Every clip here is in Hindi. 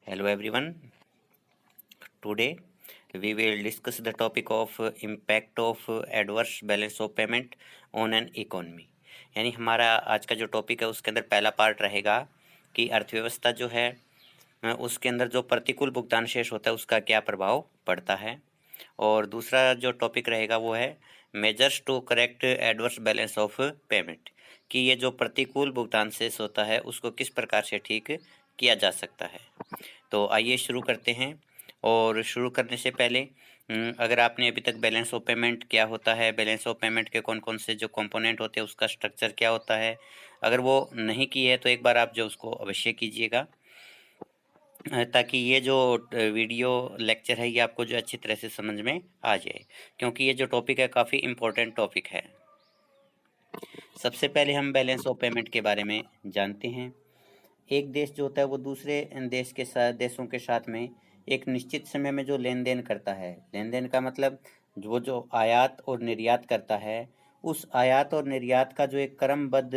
Hello everyone. Today we will discuss the topic of impact of adverse balance of payment on an economy. यानी हमारा आज का जो टॉपिक है उसके अंदर पहला पार्ट रहेगा कि अर्थव्यवस्था जो है उसके अंदर जो प्रतिकूल भुगतान शेष होता है उसका क्या प्रभाव पड़ता है। और दूसरा जो टॉपिक रहेगा वो है measures to correct adverse balance of payment, कि ये जो प्रतिकूल भुगतान शेष होता है उसको किस प्रकार से ठीक किया जा सकता है। तो आइए शुरू करते हैं। और शुरू करने से पहले अगर आपने अभी तक बैलेंस ऑफ पेमेंट क्या होता है, बैलेंस ऑफ पेमेंट के कौन कौन से जो कंपोनेंट होते हैं, उसका स्ट्रक्चर क्या होता है, अगर वो नहीं की है तो एक बार आप जो उसको अवश्य कीजिएगा, ताकि ये जो वीडियो लेक्चर है ये आपको जो अच्छी तरह से समझ में आ जाए, क्योंकि ये जो टॉपिक है काफ़ी इम्पोर्टेंट टॉपिक है। सबसे पहले हम बैलेंस ऑफ पेमेंट के बारे में जानते हैं। एक देश जो होता है वो दूसरे देश के साथ देशों के साथ में एक निश्चित समय में जो लेन देन करता है, लेन देन का मतलब वो जो आयात और निर्यात करता है, उस आयात और निर्यात का जो एक क्रमबद्ध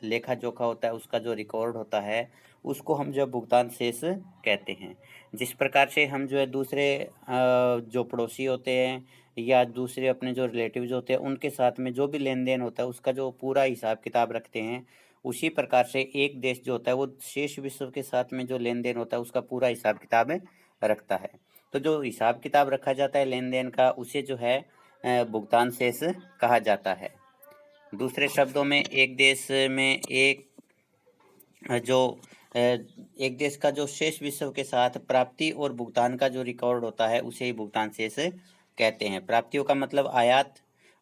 लेखा जोखा होता है, उसका जो रिकॉर्ड होता है, उसको हम जो भुगतान शेष कहते हैं। जिस प्रकार से हम जो है दूसरे जो पड़ोसी होते हैं या दूसरे अपने जो रिलेटिव्स होते हैं उनके साथ में जो भी लेन देन होता है उसका जो पूरा हिसाब किताब रखते हैं, उसी प्रकार से एक देश जो होता है वो शेष विश्व के साथ में जो लेन देन होता है उसका पूरा हिसाब किताब रखता है। तो जो हिसाब किताब रखा जाता है लेन देन का, उसे जो है भुगतान शेष कहा जाता है। दूसरे शब्दों में एक देश में जो एक देश का जो शेष विश्व के साथ प्राप्ति और भुगतान का जो रिकॉर्ड होता है उसे ही भुगतान शेष कहते हैं। प्राप्तियों का मतलब आयात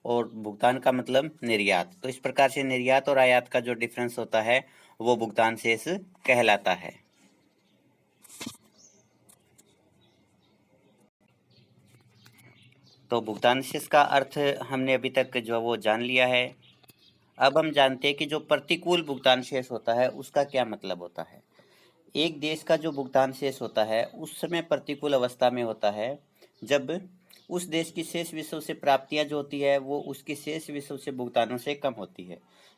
और भुगतान का मतलब निर्यात। तो इस प्रकार से निर्यात और आयात का जो डिफरेंस होता है वो भुगतान शेष कहलाता है। तो भुगतान शेष का अर्थ हमने अभी तक जो वो जान लिया है। अब हम जानते हैं कि जो प्रतिकूल भुगतान शेष होता है उसका क्या मतलब होता है। एक देश का जो भुगतान शेष होता है उस समय प्रतिकूल अवस्था में होता है जब उस देश की शेष विश्व से प्राप्तियां जो होती है वो उसकी शेष विश्व से भुगतानों से कम होती है।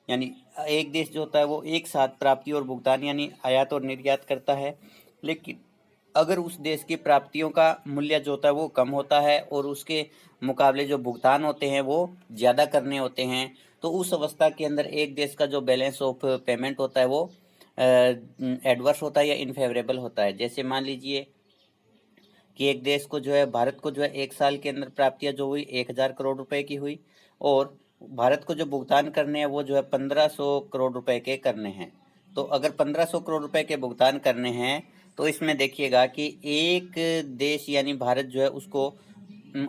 यानी एक देश जो होता है वो एक साथ प्राप्ति और भुगतान यानी आयात और निर्यात करता है, लेकिन अगर उस देश की प्राप्तियों का मूल्य जो होता है वो कम होता है और उसके मुकाबले जो भुगतान होते हैं वो ज़्यादा करने होते हैं, तो उस अवस्था के अंदर एक देश का जो बैलेंस ऑफ पेमेंट होता है वो एडवर्स होता है या इनफेवरेबल होता है। जैसे मान लीजिए कि एक देश को जो है भारत को जो है एक साल के अंदर प्राप्तियां जो हुई 1000 करोड़ रुपए की हुई, और भारत को जो भुगतान करने हैं वो जो है 1500 करोड़ रुपए के करने हैं। तो अगर 1500 करोड़ रुपए के भुगतान करने हैं तो इसमें देखिएगा कि एक देश यानी भारत जो है उसको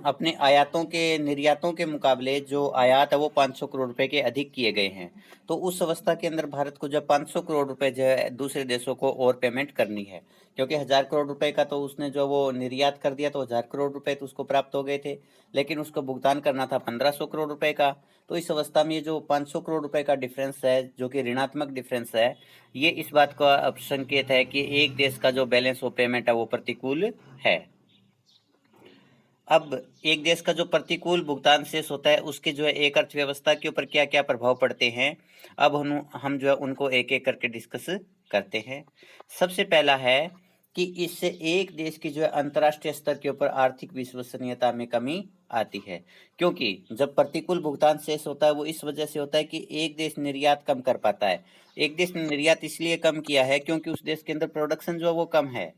अपने आयातों के निर्यातों के मुकाबले जो आयात है वो 500 करोड़ रुपए के अधिक किए गए हैं। तो उस अवस्था के अंदर भारत को जब 500 करोड़ रुपए जो है दूसरे देशों को और पेमेंट करनी है, क्योंकि 1000 करोड़ रुपए का तो उसने जो वो निर्यात कर दिया तो 1000 करोड़ रुपए तो उसको प्राप्त हो गए थे, लेकिन उसको भुगतान करना था 1500 करोड़ रुपए का। तो इस अवस्था में ये जो 500 करोड़ रुपए का डिफरेंस है जो कि ऋणात्मक डिफरेंस है, ये इस बात का संकेत है कि एक देश का जो बैलेंस ऑफ पेमेंट है वो प्रतिकूल है। अब एक देश का जो प्रतिकूल भुगतान शेष होता है उसके जो है एक अर्थव्यवस्था के ऊपर क्या क्या प्रभाव पड़ते हैं, अब हम जो है उनको एक एक करके डिस्कस करते हैं। सबसे पहला है कि इससे एक देश की जो है अंतर्राष्ट्रीय स्तर के ऊपर आर्थिक विश्वसनीयता में कमी आती है, क्योंकि जब प्रतिकूल भुगतान शेष होता है वो इस वजह से होता है कि एक देश निर्यात कम कर पाता है। एक देश ने निर्यात इसलिए कम किया है क्योंकि उस देश के अंदर प्रोडक्शन जो है वो कम है,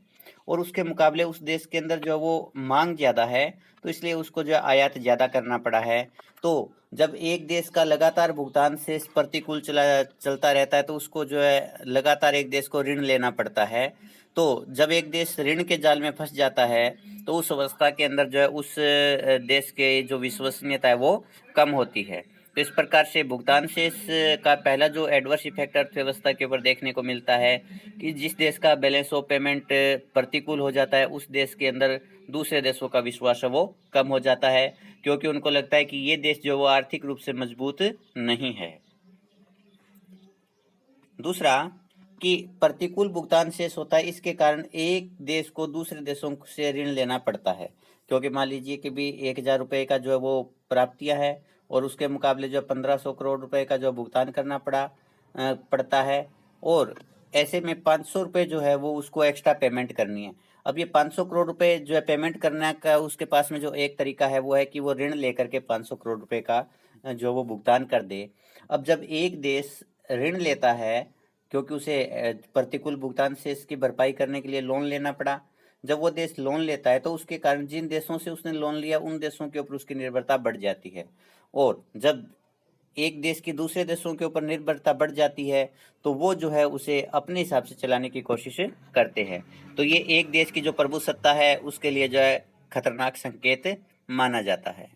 और उसके मुकाबले उस देश के अंदर जो है वो मांग ज़्यादा है, तो इसलिए उसको जो है आयात ज़्यादा करना पड़ा है। तो जब एक देश का लगातार भुगतान शेष प्रतिकूल चलता रहता है तो उसको जो है लगातार एक देश को ऋण लेना पड़ता है। तो जब एक देश ऋण के जाल में फंस जाता है तो उस अवस्था के अंदर जो है उस देश के जो विश्वसनीयता है वो कम होती है। तो इस प्रकार से भुगतान शेष का पहला जो एडवर्स इफेक्ट अर्थव्यवस्था के ऊपर देखने को मिलता है कि जिस देश का बैलेंस ऑफ पेमेंट प्रतिकूल हो जाता है उस देश के अंदर दूसरे देशों का विश्वास है वो कम हो जाता है, क्योंकि उनको लगता है कि ये देश जो वो आर्थिक रूप से मजबूत नहीं है। दूसरा कि प्रतिकूल भुगतान शेष होता है, इसके कारण एक देश को दूसरे देशों से ऋण लेना पड़ता है, क्योंकि मान लीजिए कि भी 1000 रुपये का जो है वो प्राप्तियां है और उसके मुकाबले जो 1500 करोड़ रुपए का जो भुगतान करना पड़ता है, और ऐसे में 500 रुपये जो है वो उसको एक्स्ट्रा पेमेंट करनी है। अब ये 500 करोड़ रुपए जो है पेमेंट करने का उसके पास में जो एक तरीका है वो है कि वो ऋण लेकर के 500 करोड़ रुपए का जो वो भुगतान कर दे। अब जब एक देश ऋण लेता है, क्योंकि उसे प्रतिकूल भुगतान से इसकी भरपाई करने के लिए लोन लेना पड़ा, जब वो देश लोन लेता है तो उसके कारण जिन देशों से उसने लोन लिया उन देशों के ऊपर उसकी निर्भरता बढ़ जाती है। और जब एक देश की दूसरे देशों के ऊपर निर्भरता बढ़ जाती है तो वो जो है उसे अपने हिसाब से चलाने की कोशिश करते हैं। तो ये एक देश की जो प्रभुसत्ता है उसके लिए जो है खतरनाक संकेत माना जाता है।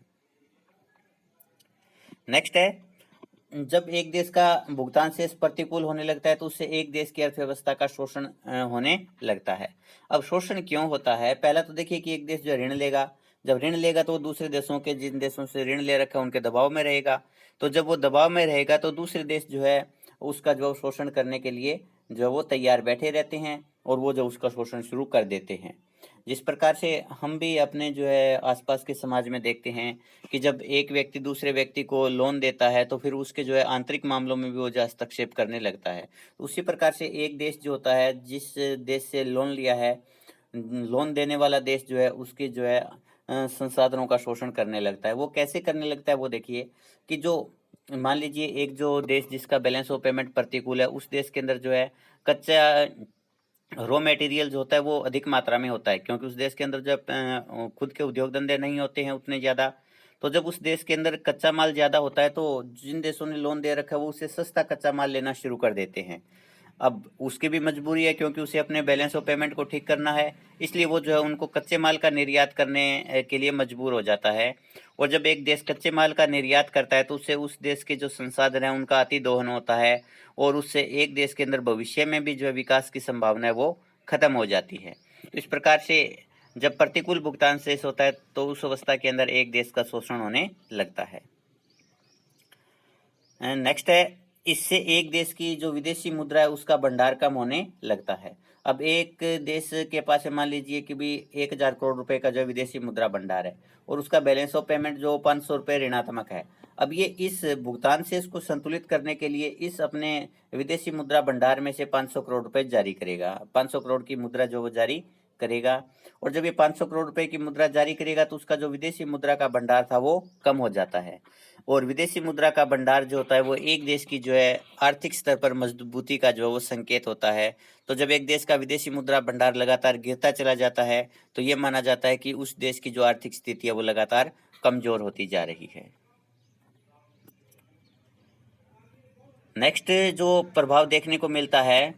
नेक्स्ट है, जब एक देश का भुगतान शेष प्रतिकूल होने लगता है तो उससे एक देश की अर्थव्यवस्था का शोषण होने लगता है। अब शोषण क्यों होता है? पहला तो देखिए कि एक देश जो ऋण लेगा, जब ऋण लेगा तो दूसरे देशों के, जिन देशों से ऋण ले रखा है उनके दबाव में रहेगा। तो जब वो दबाव में रहेगा तो दूसरे देश जो है उसका जो शोषण करने के लिए जो वो तैयार बैठे रहते हैं और वो जो उसका शोषण शुरू कर देते हैं। जिस प्रकार से हम भी अपने जो है आसपास के समाज में देखते हैं कि जब एक व्यक्ति दूसरे व्यक्ति को लोन देता है तो फिर उसके जो है आंतरिक मामलों में भी वो जो हस्तक्षेप करने लगता है। तो उसी प्रकार से एक देश जो होता है, जिस देश से लोन लिया है, लोन देने वाला देश जो है उसके जो है संसाधनों का शोषण करने लगता है। वो कैसे करने लगता है वो देखिए कि जो मान लीजिए एक जो देश जिसका बैलेंस ऑफ पेमेंट प्रतिकूल है, उस देश के अंदर जो है कच्चा रॉ मटेरियल जो होता है वो अधिक मात्रा में होता है, क्योंकि उस देश के अंदर जब खुद के उद्योग धंधे नहीं होते हैं उतने ज़्यादा। तो जब उस देश के अंदर कच्चा माल ज़्यादा होता है तो जिन देशों ने लोन दे रखा है वो उससे सस्ता कच्चा माल लेना शुरू कर देते हैं। अब उसकी भी मजबूरी है क्योंकि उसे अपने बैलेंस ऑफ पेमेंट को ठीक करना है, इसलिए वो जो है उनको कच्चे माल का निर्यात करने के लिए मजबूर हो जाता है। और जब एक देश कच्चे माल का निर्यात करता है तो उससे उस देश के जो संसाधन हैं उनका अति दोहन होता है और उससे एक देश के अंदर भविष्य में भी जो है विकास की संभावना है वो खत्म हो जाती है। तो इस प्रकार से जब प्रतिकूल भुगतान शेष होता है तो उस अवस्था के अंदर एक देश का शोषण होने लगता है। नेक्स्ट है, इससे एक देश की जो विदेशी मुद्रा है उसका भंडार कम होने लगता है। अब एक देश के पास है, मान लीजिए कि भी 1000 करोड़ रुपए का जो विदेशी मुद्रा भंडार है और उसका बैलेंस ऑफ पेमेंट जो 500 रुपये ऋणात्मक है। अब ये इस भुगतान से इसको संतुलित करने के लिए इस अपने विदेशी मुद्रा भंडार में से 500 करोड़ रुपए जारी करेगा, 500 करोड़ की मुद्रा जो वो जारी करेगा। और जब ये 500 करोड़ रुपए की मुद्रा जारी करेगा तो उसका जो विदेशी मुद्रा का भंडार था वो कम हो जाता है। और विदेशी मुद्रा का भंडार जो होता है वो एक देश की जो है आर्थिक स्तर पर मजबूती का जो है वो संकेत होता है। तो जब एक देश का विदेशी मुद्रा भंडार लगातार गिरता चला जाता है तो ये माना जाता है कि उस देश की जो आर्थिक स्थिति है वो लगातार कमजोर होती जा रही है। नेक्स्ट जो प्रभाव देखने को मिलता है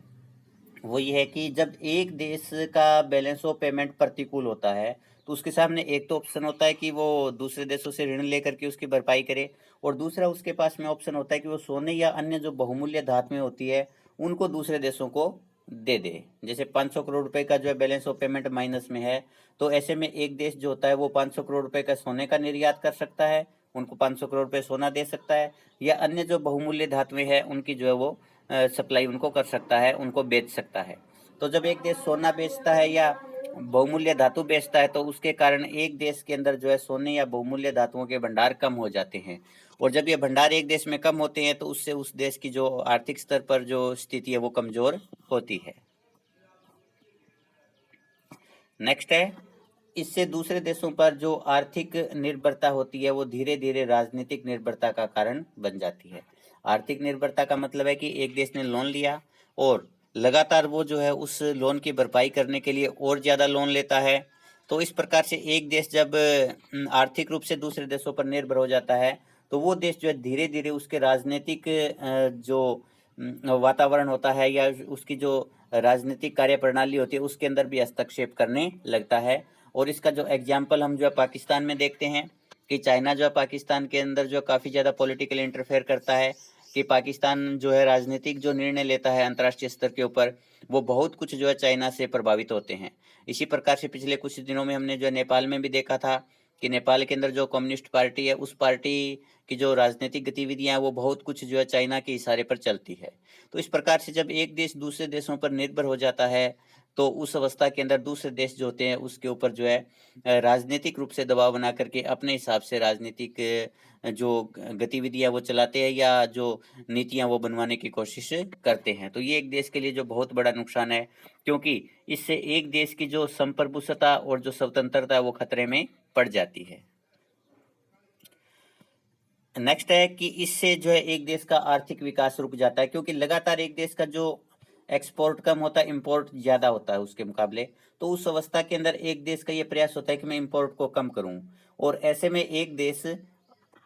वो ये है कि जब एक देश का बैलेंस ऑफ पेमेंट प्रतिकूल होता है तो उसके सामने एक तो ऑप्शन होता है कि वो दूसरे देशों से ऋण लेकर के उसकी भरपाई करे, और दूसरा उसके पास में ऑप्शन होता है कि वो सोने या अन्य जो बहुमूल्य धातुएं होती है उनको दूसरे देशों को दे दे। जैसे 500 करोड़ रुपए का जो है बैलेंस ऑफ पेमेंट माइनस में है तो ऐसे में एक देश जो होता है वो 500 करोड़ रुपए का सोने का निर्यात कर सकता है, उनको 500 करोड़ रुपए सोना दे सकता है, या अन्य जो बहुमूल्य धातुएं हैं उनकी जो है वो सप्लाई उनको कर सकता है, उनको बेच सकता है। तो जब एक देश सोना बेचता है या बहुमूल्य धातु बेचता है तो उसके कारण एक देश के अंदर जो है सोने या बहुमूल्य धातुओं के भंडार कम हो जाते हैं। और जब ये भंडार एक देश में कम होते हैं तो उससे उस देश की जो आर्थिक स्तर पर जो स्थिति है वो कमजोर होती है। नेक्स्ट है, इससे दूसरे देशों पर जो आर्थिक निर्भरता होती है वो धीरे धीरे राजनीतिक निर्भरता का कारण बन जाती है। आर्थिक निर्भरता का मतलब है कि एक देश ने लोन लिया और लगातार वो जो है उस लोन की भरपाई करने के लिए और ज़्यादा लोन लेता है। तो इस प्रकार से एक देश जब आर्थिक रूप से दूसरे देशों पर निर्भर हो जाता है तो वो देश जो है धीरे धीरे उसके राजनीतिक जो वातावरण होता है या उसकी जो राजनीतिक कार्यप्रणाली होती है उसके अंदर भी हस्तक्षेप करने लगता है। और इसका जो एग्जाम्पल हम जो है पाकिस्तान में देखते हैं कि चाइना जो है पाकिस्तान के अंदर जो काफ़ी ज़्यादा पॉलिटिकल इंटरफेयर करता है, कि पाकिस्तान जो है राजनीतिक जो निर्णय लेता है अंतर्राष्ट्रीय स्तर के ऊपर वो बहुत कुछ जो है चाइना से प्रभावित होते हैं। इसी प्रकार से पिछले कुछ दिनों में हमने जो है नेपाल में भी देखा था कि नेपाल के अंदर जो कम्युनिस्ट पार्टी है उस पार्टी की जो राजनीतिक गतिविधियां हैं वो बहुत कुछ जो है चाइना के इशारे पर चलती है। तो इस प्रकार से जब एक देश दूसरे देशों पर निर्भर हो जाता है तो उस अवस्था के अंदर दूसरे देश जो होते हैं उसके ऊपर जो है राजनीतिक रूप से दबाव बना करके अपने हिसाब से राजनीतिक जो गतिविधियां वो चलाते हैं या जो नीतियां वो बनवाने की कोशिश करते हैं। तो ये एक देश के लिए जो बहुत बड़ा नुकसान है, क्योंकि इससे एक देश की जो संप्रभुता और जो स्वतंत्रता है वो खतरे में पड़ जाती है। नेक्स्ट है कि इससे जो है एक देश का आर्थिक विकास रुक जाता है, क्योंकि लगातार एक देश का जो एक्सपोर्ट कम होता है, इंपोर्ट ज्यादा होता है उसके मुकाबले। तो उस अवस्था के अंदर एक देश का ये प्रयास होता है कि मैं इंपोर्ट को कम करूं, और ऐसे में एक देश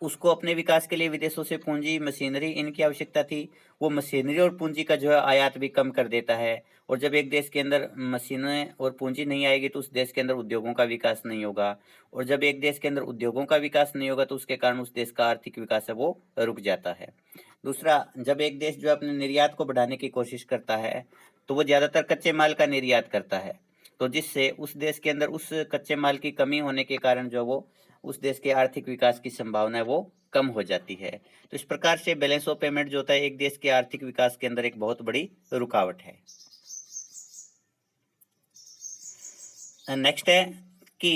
उसको अपने विकास के लिए विदेशों से पूंजी, मशीनरी इनकी आवश्यकता थी। वो मशीनरी और पूंजी का जो है आयात भी कम कर देता है, और जब एक देश के अंदर मशीनें और पूंजी नहीं आएगी तो उस देश के अंदर उद्योगों का विकास नहीं होगा, और जब एक देश के अंदर उद्योगों का विकास नहीं होगा तो उसके कारण उस देश का आर्थिक विकास है वो रुक जाता है। दूसरा, जब एक देश जो है अपने निर्यात को बढ़ाने की कोशिश करता है तो वो ज्यादातर कच्चे माल का निर्यात करता है, तो जिससे उस देश के अंदर उस कच्चे माल की कमी होने के कारण जो वो उस देश के आर्थिक विकास की संभावना है वो कम हो जाती है। तो इस प्रकार से बैलेंस ऑफ पेमेंट जो होता है एक देश के आर्थिक विकास के अंदर एक बहुत बड़ी रुकावट है। नेक्स्ट है कि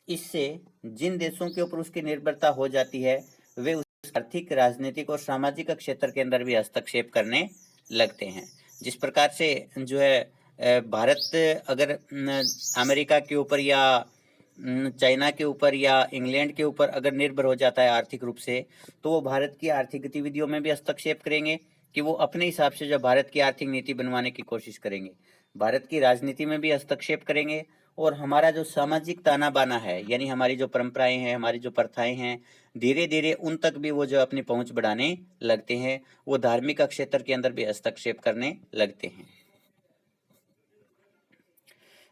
इससे जिन देशों के ऊपर उसकी निर्भरता हो जाती है वे उस आर्थिक, राजनीतिक और सामाजिक क्षेत्र के अंदर भी हस्तक्षेप करने लगते हैं। जिस प्रकार से जो है भारत अगर अमेरिका के ऊपर या चाइना के ऊपर या इंग्लैंड के ऊपर अगर निर्भर हो जाता है आर्थिक रूप से, तो वो भारत की आर्थिक गतिविधियों में भी हस्तक्षेप करेंगे कि वो अपने हिसाब से जो भारत की आर्थिक नीति बनवाने की कोशिश करेंगे, भारत की राजनीति में भी हस्तक्षेप करेंगे, और हमारा जो सामाजिक ताना बाना है, यानी हमारी जो परंपराएं हैं, हमारी जो प्रथाएं हैं, धीरे धीरे उन तक भी वो जो अपनी पहुंच बढ़ाने लगते हैं। वो धार्मिक क्षेत्र के अंदर भी हस्तक्षेप करने लगते हैं।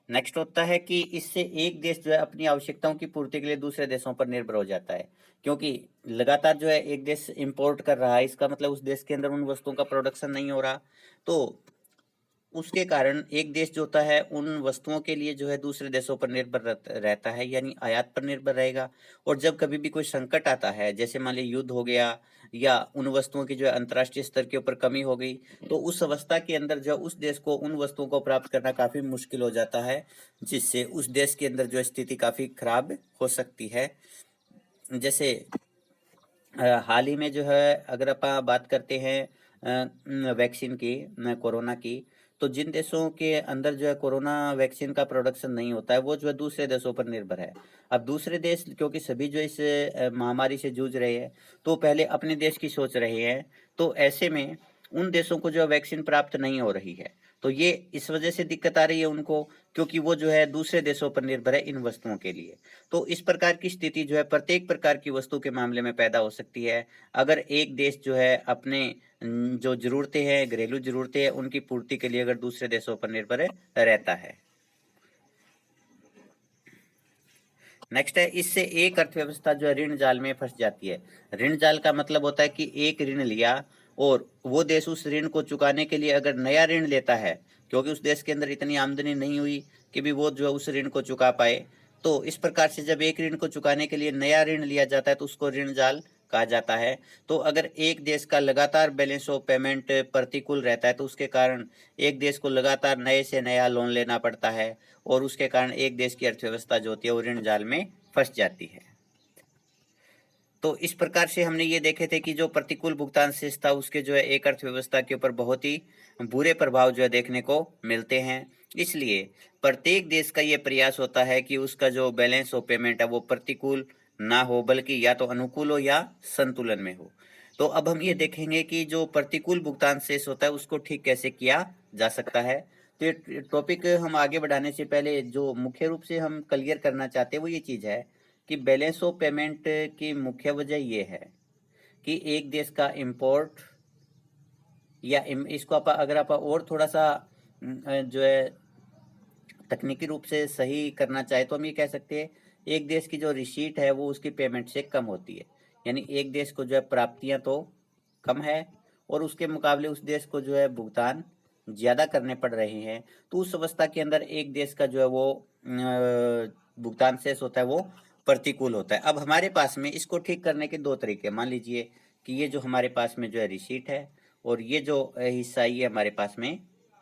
नेक्स्ट होता है कि इससे एक देश जो है अपनी आवश्यकताओं की पूर्ति के लिए दूसरे देशों पर निर्भर हो जाता है, क्योंकि लगातार जो है एक देश इंपोर्ट कर रहा है, इसका मतलब उस देश के अंदर उन वस्तुओं का प्रोडक्शन नहीं हो रहा, तो उसके कारण एक देश जो होता है उन वस्तुओं के लिए जो है दूसरे देशों पर निर्भर रहता है, यानी आयात पर निर्भर रहेगा। और जब कभी भी कोई संकट आता है, जैसे मान लीजिए युद्ध हो गया या उन वस्तुओं की जो है अंतर्राष्ट्रीय स्तर के ऊपर कमी हो गई, तो उस अवस्था के अंदर जो उस देश को उन वस्तुओं को प्राप्त करना काफी मुश्किल हो जाता है, जिससे उस देश के अंदर जो स्थिति काफी खराब हो सकती है। जैसे हाल ही में जो है अगर अपन बात करते हैं वैक्सीन की, कोरोना की, तो जिन देशों के अंदर जो है कोरोना वैक्सीन का प्रोडक्शन नहीं होता है वो जो है दूसरे देशों पर निर्भर है। अब दूसरे देश, क्योंकि सभी जो इस महामारी से जूझ रहे हैं, तो पहले अपने देश की सोच रहे हैं, तो ऐसे में उन देशों को जो है वैक्सीन प्राप्त नहीं हो रही है, तो ये इस वजह से दिक्कत आ रही है उनको, क्योंकि वो जो है दूसरे देशों पर निर्भर है इन वस्तुओं के लिए। तो इस प्रकार की स्थिति जो है प्रत्येक प्रकार की वस्तु के मामले में पैदा हो सकती है, अगर एक देश जो है अपने जो जरूरतें हैं, घरेलू जरूरतें हैं, उनकी पूर्ति के लिए अगर दूसरे देशों पर निर्भर रहता है। नेक्स्ट है, इससे एक अर्थव्यवस्था जो है ऋण जाल में फंस जाती है। ऋण जाल का मतलब होता है कि एक ऋण लिया और वो देश उस ऋण को चुकाने के लिए अगर नया ऋण लेता है, क्योंकि उस देश के अंदर इतनी आमदनी नहीं हुई कि भी वो जो है उस ऋण को चुका पाए, तो इस प्रकार से जब एक ऋण को चुकाने के लिए नया ऋण लिया जाता है तो उसको ऋण जाल कहा जाता है। तो अगर एक देश का लगातार बैलेंस ऑफ पेमेंट प्रतिकूल रहता है तो उसके कारण एक देश को लगातार नए से नया लोन लेना पड़ता है, और उसके कारण एक देश की अर्थव्यवस्था जो होती है वो ऋण जाल में फंस जाती है। तो इस प्रकार से हमने ये देखे थे कि जो प्रतिकूल भुगतान शेष था उसके जो है एक अर्थव्यवस्था के ऊपर बहुत ही बुरे प्रभाव जो है देखने को मिलते हैं। इसलिए प्रत्येक देश का ये प्रयास होता है कि उसका जो बैलेंस ऑफ पेमेंट है वो प्रतिकूल ना हो, बल्कि या तो अनुकूल हो या संतुलन में हो। तो अब हम ये देखेंगे कि जो प्रतिकूल भुगतान शेष होता है उसको ठीक कैसे किया जा सकता है। तो ये टॉपिक हम आगे बढ़ाने से पहले जो मुख्य रूप से हम क्लियर करना चाहते हैं वो ये चीज है कि बैलेंस ऑफ पेमेंट की मुख्य वजह ये है कि एक देश का इंपोर्ट या इसको अगर आप और थोड़ा सा जो है तकनीकी रूप से सही करना चाहे तो हम ये कह सकते हैं एक देश की जो रिसीट है वो उसकी पेमेंट से कम होती है, यानी एक देश को जो है प्राप्तियां तो कम है और उसके मुकाबले उस देश को जो है भुगतान ज्यादा करने पड़ रहे हैं। तो उस अवस्था के अंदर एक देश का जो है वो भुगतान शेष होता है वो प्रतिकूल होता है। अब हमारे पास में इसको ठीक करने के दो तरीके, मान लीजिए कि ये जो हमारे पास में जो है रिसीट है और ये जो हिस्सा ये हमारे पास में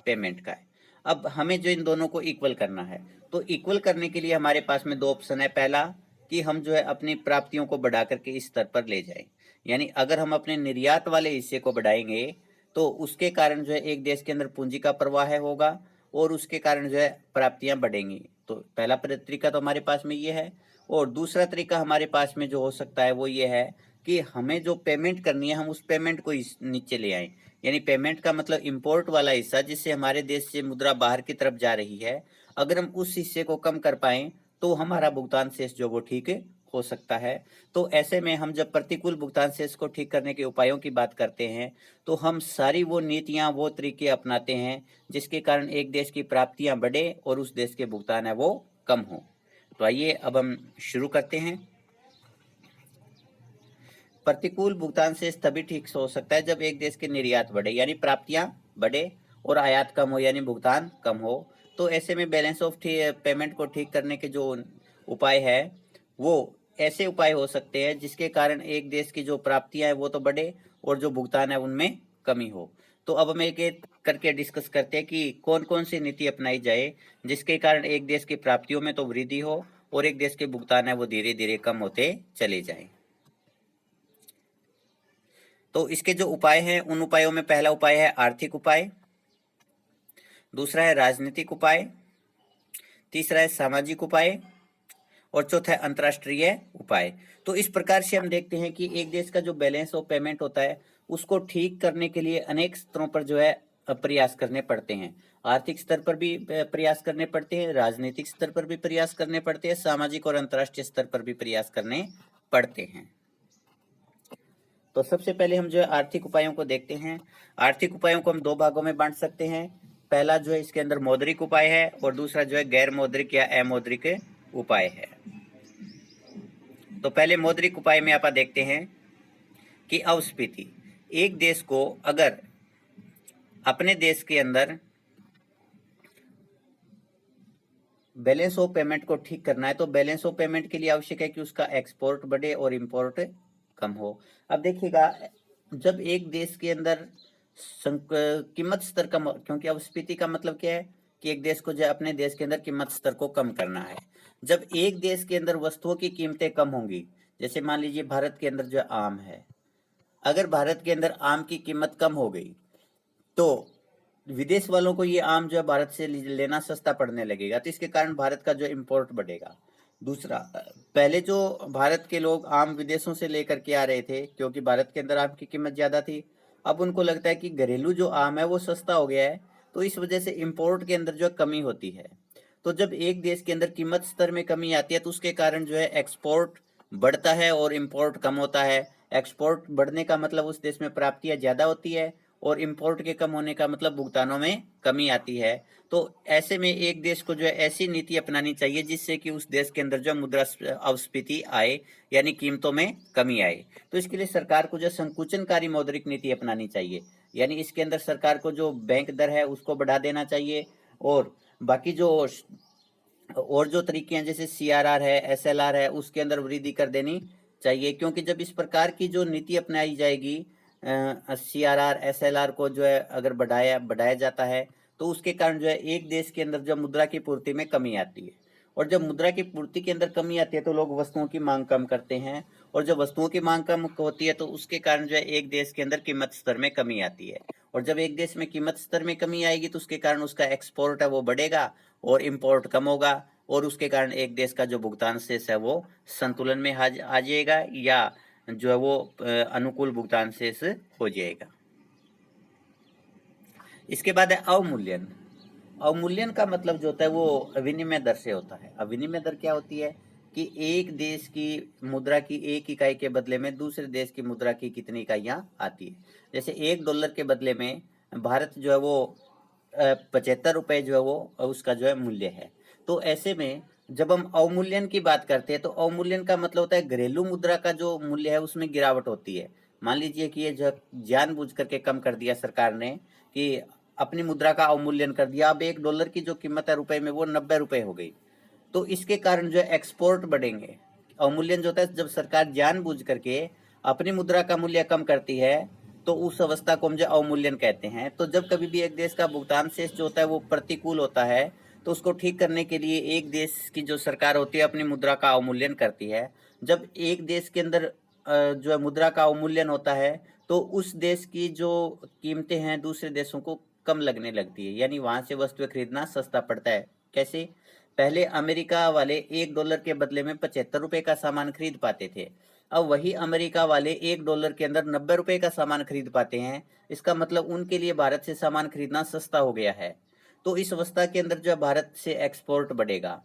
पेमेंट का है। अब हमें जो इन दोनों को इक्वल करना है, तो इक्वल करने के लिए हमारे पास में दो ऑप्शन है। पहला कि हम जो है अपनी प्राप्तियों को बढ़ा करके इस स्तर पर ले जाएं, यानी अगर हम अपने निर्यात वाले हिस्से को बढ़ाएंगे तो उसके कारण जो है एक देश के अंदर पूंजी का प्रवाह होगा और उसके कारण जो है प्राप्तियां बढ़ेंगी। तो पहला तरीका तो हमारे पास में ये है। और दूसरा तरीका हमारे पास में जो हो सकता है वो ये है कि हमें जो पेमेंट करनी है हम उस पेमेंट को नीचे ले आए, यानी पेमेंट का मतलब इंपोर्ट वाला हिस्सा जिससे हमारे देश से मुद्रा बाहर की तरफ जा रही है, अगर हम उस हिस्से को कम कर पाए तो हमारा भुगतान शेष जो वो ठीक हो सकता है। तो ऐसे में हम जब प्रतिकूल भुगतान शेष को ठीक करने के उपायों की बात करते हैं तो हम सारी वो नीतियां वो तरीके अपनाते हैं जिसके कारण एक देश की प्राप्तियां बढ़े और उस देश के भुगतान है वो कम हो। तो आइए अब हम शुरू करते हैं। प्रतिकूल भुगतान शेष तभी ठीक हो सकता है जब एक देश के निर्यात बढ़े यानी प्राप्तियां बढ़े और आयात कम हो यानी भुगतान कम हो। तो ऐसे में बैलेंस ऑफ पेमेंट को ठीक करने के जो उपाय है वो ऐसे उपाय हो सकते हैं जिसके कारण एक देश की जो प्राप्तियां है वो तो बढ़े और जो भुगतान है उनमें कमी हो। तो अब हम एक एक करके डिस्कस करते हैं कि कौन कौन सी नीति अपनाई जाए जिसके कारण एक देश की प्राप्तियों में तो वृद्धि हो और एक देश के भुगतान है वो धीरे धीरे कम होते चले जाए। तो इसके जो उपाय हैं उन उपायों में पहला उपाय है आर्थिक उपाय, दूसरा है राजनीतिक उपाय, तीसरा है सामाजिक उपाय और चौथा है अंतर्राष्ट्रीय उपाय। तो इस प्रकार से हम देखते हैं कि एक देश का जो बैलेंस ऑफ पेमेंट होता है उसको ठीक करने के लिए अनेक स्तरों पर जो है प्रयास करने पड़ते हैं। आर्थिक स्तर पर भी प्रयास करने पड़ते हैं, राजनीतिक स्तर पर भी प्रयास करने पड़ते हैं, सामाजिक और अंतर्राष्ट्रीय स्तर पर भी प्रयास करने पड़ते हैं। तो सबसे पहले हम जो है आर्थिक उपायों को देखते हैं। आर्थिक उपायों को हम दो भागों में बांट सकते हैं। पहला जो है इसके अंदर मौद्रिक उपाय है और दूसरा जो है गैर मौद्रिक या अमौद्रिक उपाय है। तो पहले मौद्रिक उपाय में आप देखते हैं कि अपस्फीति, एक देश को अगर अपने देश के अंदर बैलेंस ऑफ पेमेंट को ठीक करना है तो बैलेंस ऑफ पेमेंट के लिए आवश्यक है कि उसका एक्सपोर्ट बढ़े और इंपोर्ट कम हो। अब देखिएगा जब एक देश के अंदर कीमत स्तर कम, क्योंकि अपस्फीति का मतलब क्या है कि एक देश को जो अपने देश के अंदर कीमत स्तर को कम करना है। जब एक देश के अंदर वस्तुओं की कीमतें कम होंगी, जैसे मान लीजिए भारत के अंदर जो आम है, अगर भारत के अंदर आम की कीमत कम हो गई तो विदेश वालों को ये आम जो है भारत से लेना सस्ता पड़ने लगेगा, तो इसके कारण भारत का जो इंपोर्ट बढ़ेगा। दूसरा, पहले जो भारत के लोग आम विदेशों से लेकर के आ रहे थे क्योंकि भारत के अंदर आम की कीमत ज्यादा थी, अब उनको लगता है कि घरेलू जो आम है वो सस्ता हो गया है, तो इस वजह से इंपोर्ट के अंदर जो कमी होती है। तो जब एक देश के अंदर कीमत स्तर में कमी आती है तो उसके कारण जो है एक्सपोर्ट बढ़ता है और इंपोर्ट कम होता है। एक्सपोर्ट बढ़ने का मतलब उस देश में प्राप्तियां ज्यादा होती है और इंपोर्ट के कम होने का मतलब भुगतानों में कमी आती है। तो ऐसे में एक देश को जो है ऐसी नीति अपनानी चाहिए जिससे कि उस देश के अंदर जो मुद्रा अपस्फीति आए यानी कीमतों में कमी आए। तो इसके लिए सरकार को जो संकुचनकारी मौद्रिक नीति अपनानी चाहिए, यानी इसके अंदर सरकार को जो बैंक दर है उसको बढ़ा देना चाहिए और बाकी जो और जो तरीके हैं जैसे सीआरआर है, एसएलआर है, उसके अंदर वृद्धि कर देनी चाहिए। क्योंकि जब इस प्रकार की जो नीति अपनाई जाएगी, सीआरआर एसएलआर को जो है अगर बढ़ाया जाता है तो उसके कारण जो है एक देश के अंदर जब मुद्रा की पूर्ति में कमी आती है और जब मुद्रा की पूर्ति के अंदर कमी आती है तो लोग वस्तुओं की मांग कम करते हैं और जब वस्तुओं की मांग कम होती है तो उसके कारण जो है एक देश के अंदर कीमत स्तर में कमी आती है और जब एक देश में कीमत स्तर में कमी आएगी तो उसके कारण उसका एक्सपोर्ट है वो बढ़ेगा और इंपोर्ट कम होगा और उसके कारण एक देश का जो भुगतान शेष है वो संतुलन में आ जाएगा या जो है वो अनुकूल भुगतान शेष हो जाएगा। इसके बाद है अवमूल्यन। अवमूल्यन का मतलब जो होता है वो विनिमय दर से होता है। अब विनिमय दर क्या होती है कि एक देश की मुद्रा की एक इकाई के बदले में दूसरे देश की मुद्रा की कितनी इकाइयां आती है। जैसे $1 के बदले में भारत जो है वो 75 रुपए जो है वो उसका जो है मूल्य है। तो ऐसे में जब हम अवमूल्यन की बात करते हैं तो अवमूल्यन का मतलब होता है घरेलू मुद्रा का जो मूल्य है उसमें गिरावट होती है। मान लीजिए कि ये जो जानबूझ करके कम कर दिया सरकार ने कि अपनी मुद्रा का अवमूल्यन कर दिया, अब $1 की जो कीमत है रुपए में वो 90 रुपए हो गई, तो इसके कारण जो है एक्सपोर्ट बढ़ेंगे। अवमूल्यन जो होता है जब सरकार जानबूझ करके अपनी मुद्रा का मूल्य कम करती है तो उस अवस्था को हम जो अवमूल्यन कहते हैं। तो जब कभी भी एक देश का भुगतान शेष जो होता है वो प्रतिकूल होता है, तो उसको ठीक करने के लिए एक देश की जो सरकार होती है अपनी मुद्रा का अवमूल्यन करती है। जब एक देश के अंदर जो है मुद्रा का अवमूल्यन होता है, तो उस देश की जो कीमतें हैं दूसरे देशों को कम लगने लगती है, यानी वहां से वस्तुएं खरीदना सस्ता पड़ता है। कैसे? पहले अमेरिका वाले $1 के बदले में 75 रुपए का सामान खरीद पाते थे। अब वही अमेरिका वाले $1 के अंदर 90 रुपए का सामान खरीद पाते हैं। इसका मतलब उनके लिए भारत से सामान खरीदना सस्ता हो गया है। तो इस अवस्था के अंदर जो है भारत से एक्सपोर्ट बढ़ेगा।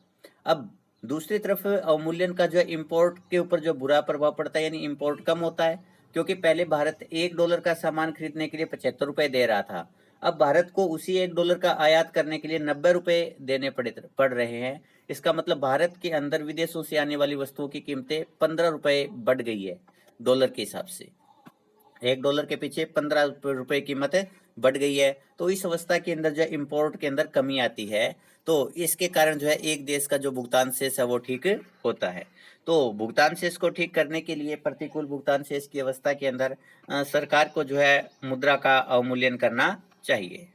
अब दूसरी तरफ अवमूल्यन का जो है इम्पोर्ट के ऊपर जो बुरा प्रभाव पड़ता है, यानी इम्पोर्ट कम होता है, क्योंकि पहले भारत $1 का सामान खरीदने के लिए 75 रुपए दे रहा था। अब भारत को उसी $1 का आयात करने के लिए 90 रुपए देने पड़ रहे हैं। इसका मतलब भारत के अंदर विदेशों से आने वाली वस्तुओं की कीमतें 15 रुपए बढ़ गई है डॉलर के हिसाब से। $1 के पीछे 15 रुपए कीमत बढ़ गई है। तो इस अवस्था के अंदर जो है इम्पोर्ट के अंदर कमी आती है। तो इसके कारण जो है एक देश का जो भुगतान शेष है वो ठीक होता है। तो भुगतान शेष को ठीक करने के लिए प्रतिकूल भुगतान शेष की अवस्था के अंदर सरकार को जो है मुद्रा का अवमूल्यन करना चाहिए।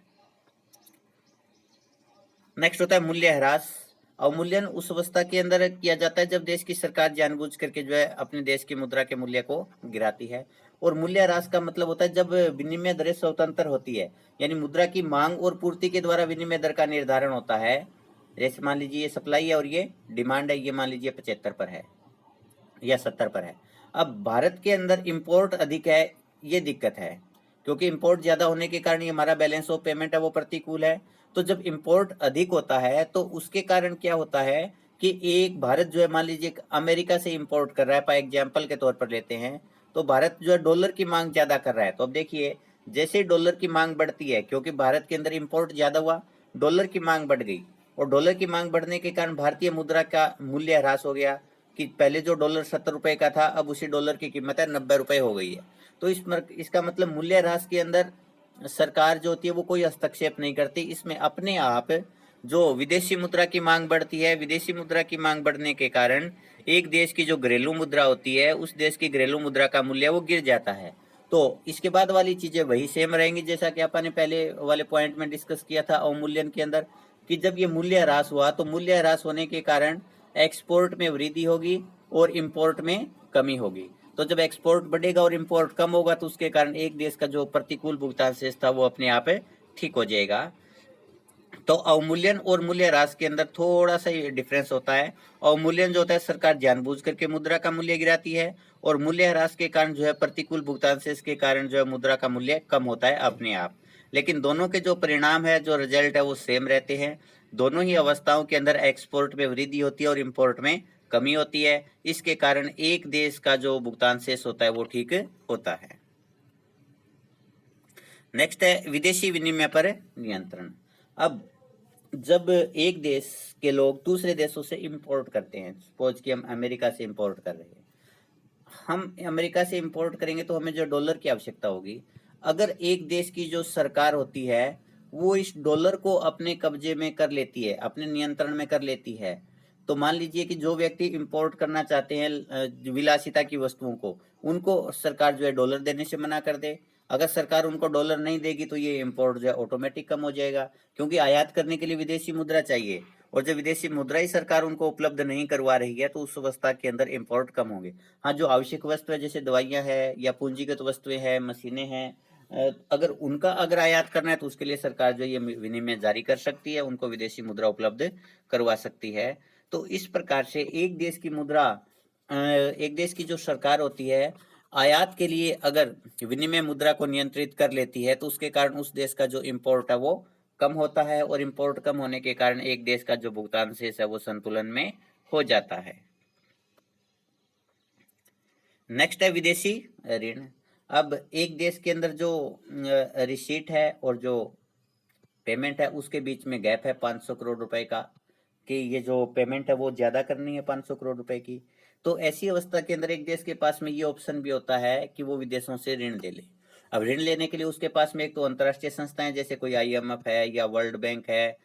नेक्स्ट होता है मूल्यह्रास। अवमूल्यन उस अवस्था के अंदर किया जाता है जब देश की सरकार जानबूझ करके जो है अपने देश की मुद्रा के मूल्य को गिराती है। और मूल्यह्रास का मतलब होता है जब विनिमय दरें स्वतंत्र होती है, यानी मुद्रा की मांग और पूर्ति के द्वारा विनिमय दर का निर्धारण होता है। जैसे मान लीजिए ये सप्लाई है और ये डिमांड है, ये मान लीजिए 75 पर है या 70 पर है। अब भारत के अंदर इंपोर्ट अधिक है, ये दिक्कत है, क्योंकि इंपोर्ट ज्यादा होने के कारण ये हमारा बैलेंस ऑफ पेमेंट है वो प्रतिकूल है। तो जब इंपोर्ट अधिक होता है तो उसके कारण क्या होता है कि एक भारत जो है मान लीजिए अमेरिका से इंपोर्ट कर रहा है, एग्जाम्पल के तौर पर लेते हैं, तो भारत जो है डॉलर की मांग ज्यादा कर रहा है। तो अब देखिए जैसे डॉलर की मांग बढ़ती है, क्योंकि भारत के अंदर इंपोर्ट ज्यादा हुआ, डॉलर की मांग बढ़ गई, और डॉलर की मांग बढ़ने के कारण भारतीय मुद्रा का मूल्य ह्रास हो गया कि पहले जो डॉलर 70 रुपए का था अब उसी डॉलर की कीमत है 90 रुपए हो गई है। तो इसका मतलब मूल्य ह्रास के अंदर सरकार जो होती है वो कोई हस्तक्षेप नहीं करती, इसमें अपने आप जो विदेशी मुद्रा की मांग बढ़ती है, विदेशी मुद्रा की मांग बढ़ने के कारण एक देश की जो घरेलू मुद्रा होती है उस देश की घरेलू मुद्रा का मूल्य वो गिर जाता है। तो इसके बाद वाली चीजें वही सेम रहेंगी जैसा कि अपन ने पहले वाले पॉइंट में डिस्कस किया था अवमूल्यन के अंदर, कि जब ये मूल्य ह्रास हुआ तो मूल्य ह्रास होने के कारण एक्सपोर्ट में वृद्धि होगी और इंपोर्ट में कमी होगी। तो जब एक्सपोर्ट बढ़ेगा और इंपोर्ट कम होगा तो उसके कारण एक देश का जो प्रतिकूल भुगतान शेष था वो अपने आप ठीक हो जाएगा। तो अवमूल्यन और मूल्य ह्रास के अंदर थोड़ा सा ये डिफरेंस होता है। अवमूल्यन जो होता है सरकार जानबूझ करके मुद्रा का मूल्य गिराती है, और मूल्य ह्रास के कारण जो है प्रतिकूल भुगतान शेष के कारण जो है मुद्रा का मूल्य कम होता है अपने आप। लेकिन दोनों के जो परिणाम है, जो रिजल्ट है वो सेम रहते हैं। दोनों ही अवस्थाओं के अंदर एक्सपोर्ट में वृद्धि होती है और इम्पोर्ट में कमी होती है। इसके कारण एक देश का जो भुगतान शेष होता है वो ठीक होता है। नेक्स्ट है विदेशी विनिमय पर नियंत्रण। अब जब एक देश के लोग दूसरे देशों से इंपोर्ट करते हैं, सपोज कि हम अमेरिका से इंपोर्ट कर रहे हैं, हम अमेरिका से इंपोर्ट करेंगे तो हमें जो डॉलर की आवश्यकता होगी। अगर एक देश की जो सरकार होती है वो इस डॉलर को अपने कब्जे में कर लेती है, अपने नियंत्रण में कर लेती है, तो मान लीजिए कि जो व्यक्ति इंपोर्ट करना चाहते हैं विलासिता की वस्तुओं को, उनको सरकार जो है डॉलर देने से मना कर दे। अगर सरकार उनको डॉलर नहीं देगी तो ये इंपोर्ट जो है ऑटोमेटिक कम हो जाएगा, क्योंकि आयात करने के लिए विदेशी मुद्रा चाहिए, और जब विदेशी मुद्रा ही सरकार उनको उपलब्ध नहीं करवा रही है तो उस अवस्था के अंदर इंपोर्ट कम होंगे। हाँ, जो आवश्यक वस्तु है जैसे दवाइयाँ हैं या पूंजीगत वस्तुएं हैं, मशीनें हैं, अगर उनका अगर आयात करना है तो उसके लिए सरकार जो ये विनिमय जारी कर सकती है, उनको विदेशी मुद्रा उपलब्ध करवा सकती है। तो इस प्रकार से एक देश की मुद्रा, एक देश की जो सरकार होती है, आयात के लिए अगर विनिमय मुद्रा को नियंत्रित कर लेती है तो उसके कारण उस देश का जो इम्पोर्ट है वो कम होता है, और इम्पोर्ट कम होने के कारण एक देश का जो भुगतान शेष है वो संतुलन में हो जाता है। नेक्स्ट है विदेशी ऋण। अब एक देश के अंदर जो रिसीट है और जो पेमेंट है उसके बीच में गैप है 500 करोड़ रुपए का, कि ये जो पेमेंट है वो ज्यादा करनी है 500 करोड़ रुपए की। तो ऐसी अवस्था के अंदर एक देश के पास में ये ऑप्शन भी होता है कि वो विदेशों से ऋण ले ले। अब ऋण लेने के लिए उसके पास में एक तो अंतर्राष्ट्रीय संस्थाएं जैसे कोई IMF है या वर्ल्ड बैंक है,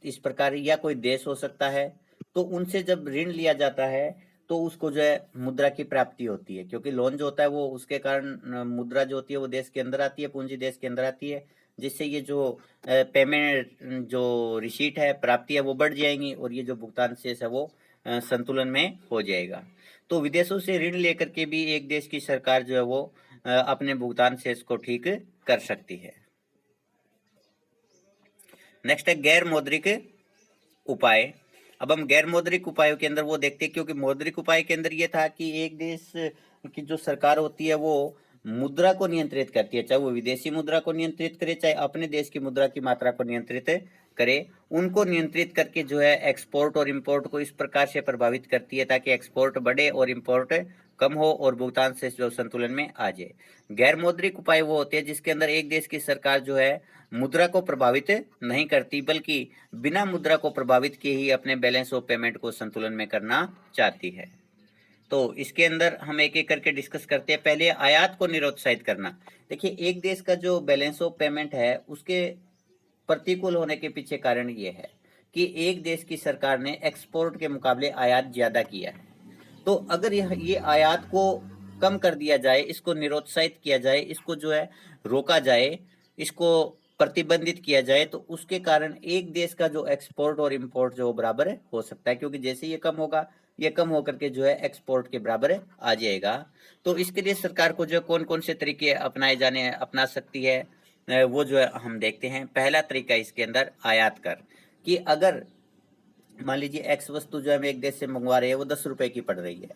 इस प्रकार, या कोई देश हो सकता है। तो उनसे जब ऋण लिया जाता है तो उसको जो है मुद्रा की प्राप्ति होती है, क्योंकि लोन जो होता है वो उसके कारण मुद्रा जो होती है वो देश के अंदर आती है, पूंजी देश के अंदर आती है, जिससे ये जो पेमेंट जो रिसीट है, प्राप्ति है, वो बढ़ जाएंगी और ये जो भुगतान शेष है वो संतुलन में हो जाएगा। तो विदेशों से ऋण लेकर के भी एक देश की सरकार जो है वो अपने भुगतान शेष को ठीक कर सकती है। नेक्स्ट है गैर मौद्रिक उपाय। अब हम गैर मौद्रिक उपायों के अंदर वो देखते हैं, क्योंकि मौद्रिक उपाय के अंदर ये था कि एक देश की जो सरकार होती है वो मुद्रा को नियंत्रित करती है, चाहे वो विदेशी मुद्रा को नियंत्रित करे, चाहे अपने देश की मुद्रा की मात्रा को नियंत्रित करे। उनको नियंत्रित करके जो है एक्सपोर्ट और इंपोर्ट को इस प्रकार से प्रभावित करती है ताकि एक्सपोर्ट बढ़े और इंपोर्ट कम हो और भुगतान से जो संतुलन में आ जाए। गैर मौद्रिक उपाय वो होते हैं जिसके अंदर एक देश की सरकार जो है मुद्रा को प्रभावित नहीं करती, बल्कि बिना मुद्रा को प्रभावित किए ही अपने बैलेंस ऑफ पेमेंट को संतुलन में करना चाहती है। तो इसके अंदर हम एक एक करके डिस्कस करते हैं। पहले आयात को निरुत्साहित करना। देखिए, एक देश का जो बैलेंस ऑफ पेमेंट है उसके प्रतिकूल होने के पीछे कारण ये है कि एक देश की सरकार ने एक्सपोर्ट के मुकाबले आयात ज्यादा किया है। तो अगर ये आयात को कम कर दिया जाए, इसको निरुत्साहित किया जाए, इसको जो है रोका जाए, इसको प्रतिबंधित किया जाए, तो उसके कारण एक देश का जो एक्सपोर्ट और इंपोर्ट जो बराबर हो सकता है, क्योंकि जैसे ये कम होगा, ये कम होकर के जो है एक्सपोर्ट के बराबर आ जाएगा। तो इसके लिए सरकार को जो है कौन कौन से तरीके अपना सकती है, वो जो है हम देखते हैं। पहला तरीका इसके अंदर आयात कर, कि अगर मान लीजिए एक्स वस्तु जो हम एक देश से मंगवा रहे हैं वो 10 रुपए की पड़ रही है,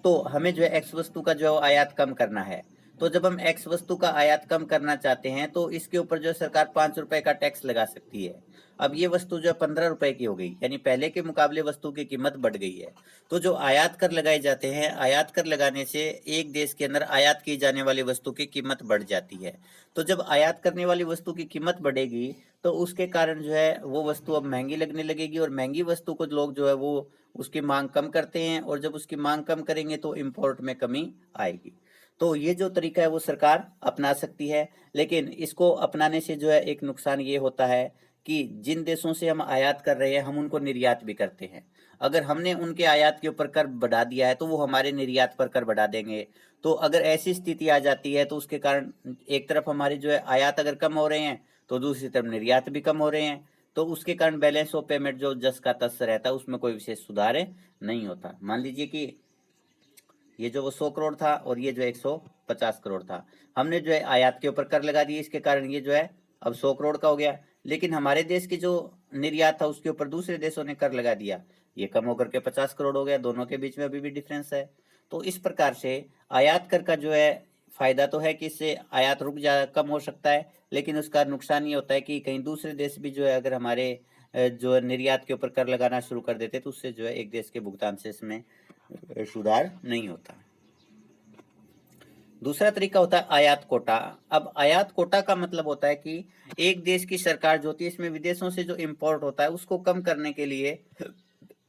तो हमें जो है एक्स वस्तु का जो आयात कम करना है। तो जब हम एक्स वस्तु का आयात कम करना चाहते हैं तो इसके ऊपर जो सरकार 5 रुपए का टैक्स लगा सकती है। अब ये वस्तु जो 15 रुपए की हो गई, यानी पहले के मुकाबले वस्तु की कीमत बढ़ गई है। तो जो आयात कर लगाए जाते हैं, आयात कर लगाने से एक देश के अंदर आयात की जाने वाली वस्तु की कीमत बढ़ जाती है। तो जब आयात करने वाली वस्तु की कीमत बढ़ेगी तो उसके कारण जो है वो वस्तु अब महंगी लगने लगेगी, और महंगी वस्तु को लोग जो है वो उसकी मांग कम करते हैं, और जब उसकी मांग कम करेंगे तो इंपोर्ट में कमी आएगी। तो ये जो तरीका है वो सरकार अपना सकती है, लेकिन इसको अपनाने से जो है एक नुकसान ये होता है कि जिन देशों से हम आयात कर रहे हैं हम उनको निर्यात भी करते हैं। अगर हमने उनके आयात के ऊपर कर बढ़ा दिया है तो वो हमारे निर्यात पर कर बढ़ा देंगे। तो अगर ऐसी स्थिति आ जाती है तो उसके कारण एक तरफ हमारी जो है आयात अगर कम हो रहे हैं तो दूसरी तरफ निर्यात भी कम हो रहे हैं, तो उसके कारण बैलेंस ऑफ पेमेंट जो जस का तस रहता है उसमें कोई विशेष सुधार नहीं होता। मान लीजिए कि ये जो वो 100 करोड़ था और ये जो 150 करोड़ था, हमने जो है आयात के ऊपर कर लगा दिए, इसके कारण ये जो है अब 100 करोड़ का हो गया। लेकिन हमारे देश की जो निर्यात था उसके ऊपर दूसरे देशों ने कर लगा दिया, ये कम होकर के 50 करोड़ हो गया। दोनों के बीच में अभी भी डिफरेंस है। तो इस प्रकार से आयात कर का जो है फायदा तो है कि इससे आयात रुक जा कम हो सकता है, लेकिन उसका नुकसान ये होता है कि कहीं दूसरे देश भी जो है अगर हमारे जो निर्यात के ऊपर कर लगाना शुरू कर देते तो उससे जो है एक देश के भुगतान से इसमें सुधार नहीं होता। दूसरा तरीका होता है आयात कोटा। अब आयात कोटा का मतलब होता है कि एक देश की सरकार जो होती है इसमें विदेशों से जो इंपोर्ट होता है उसको कम करने के लिए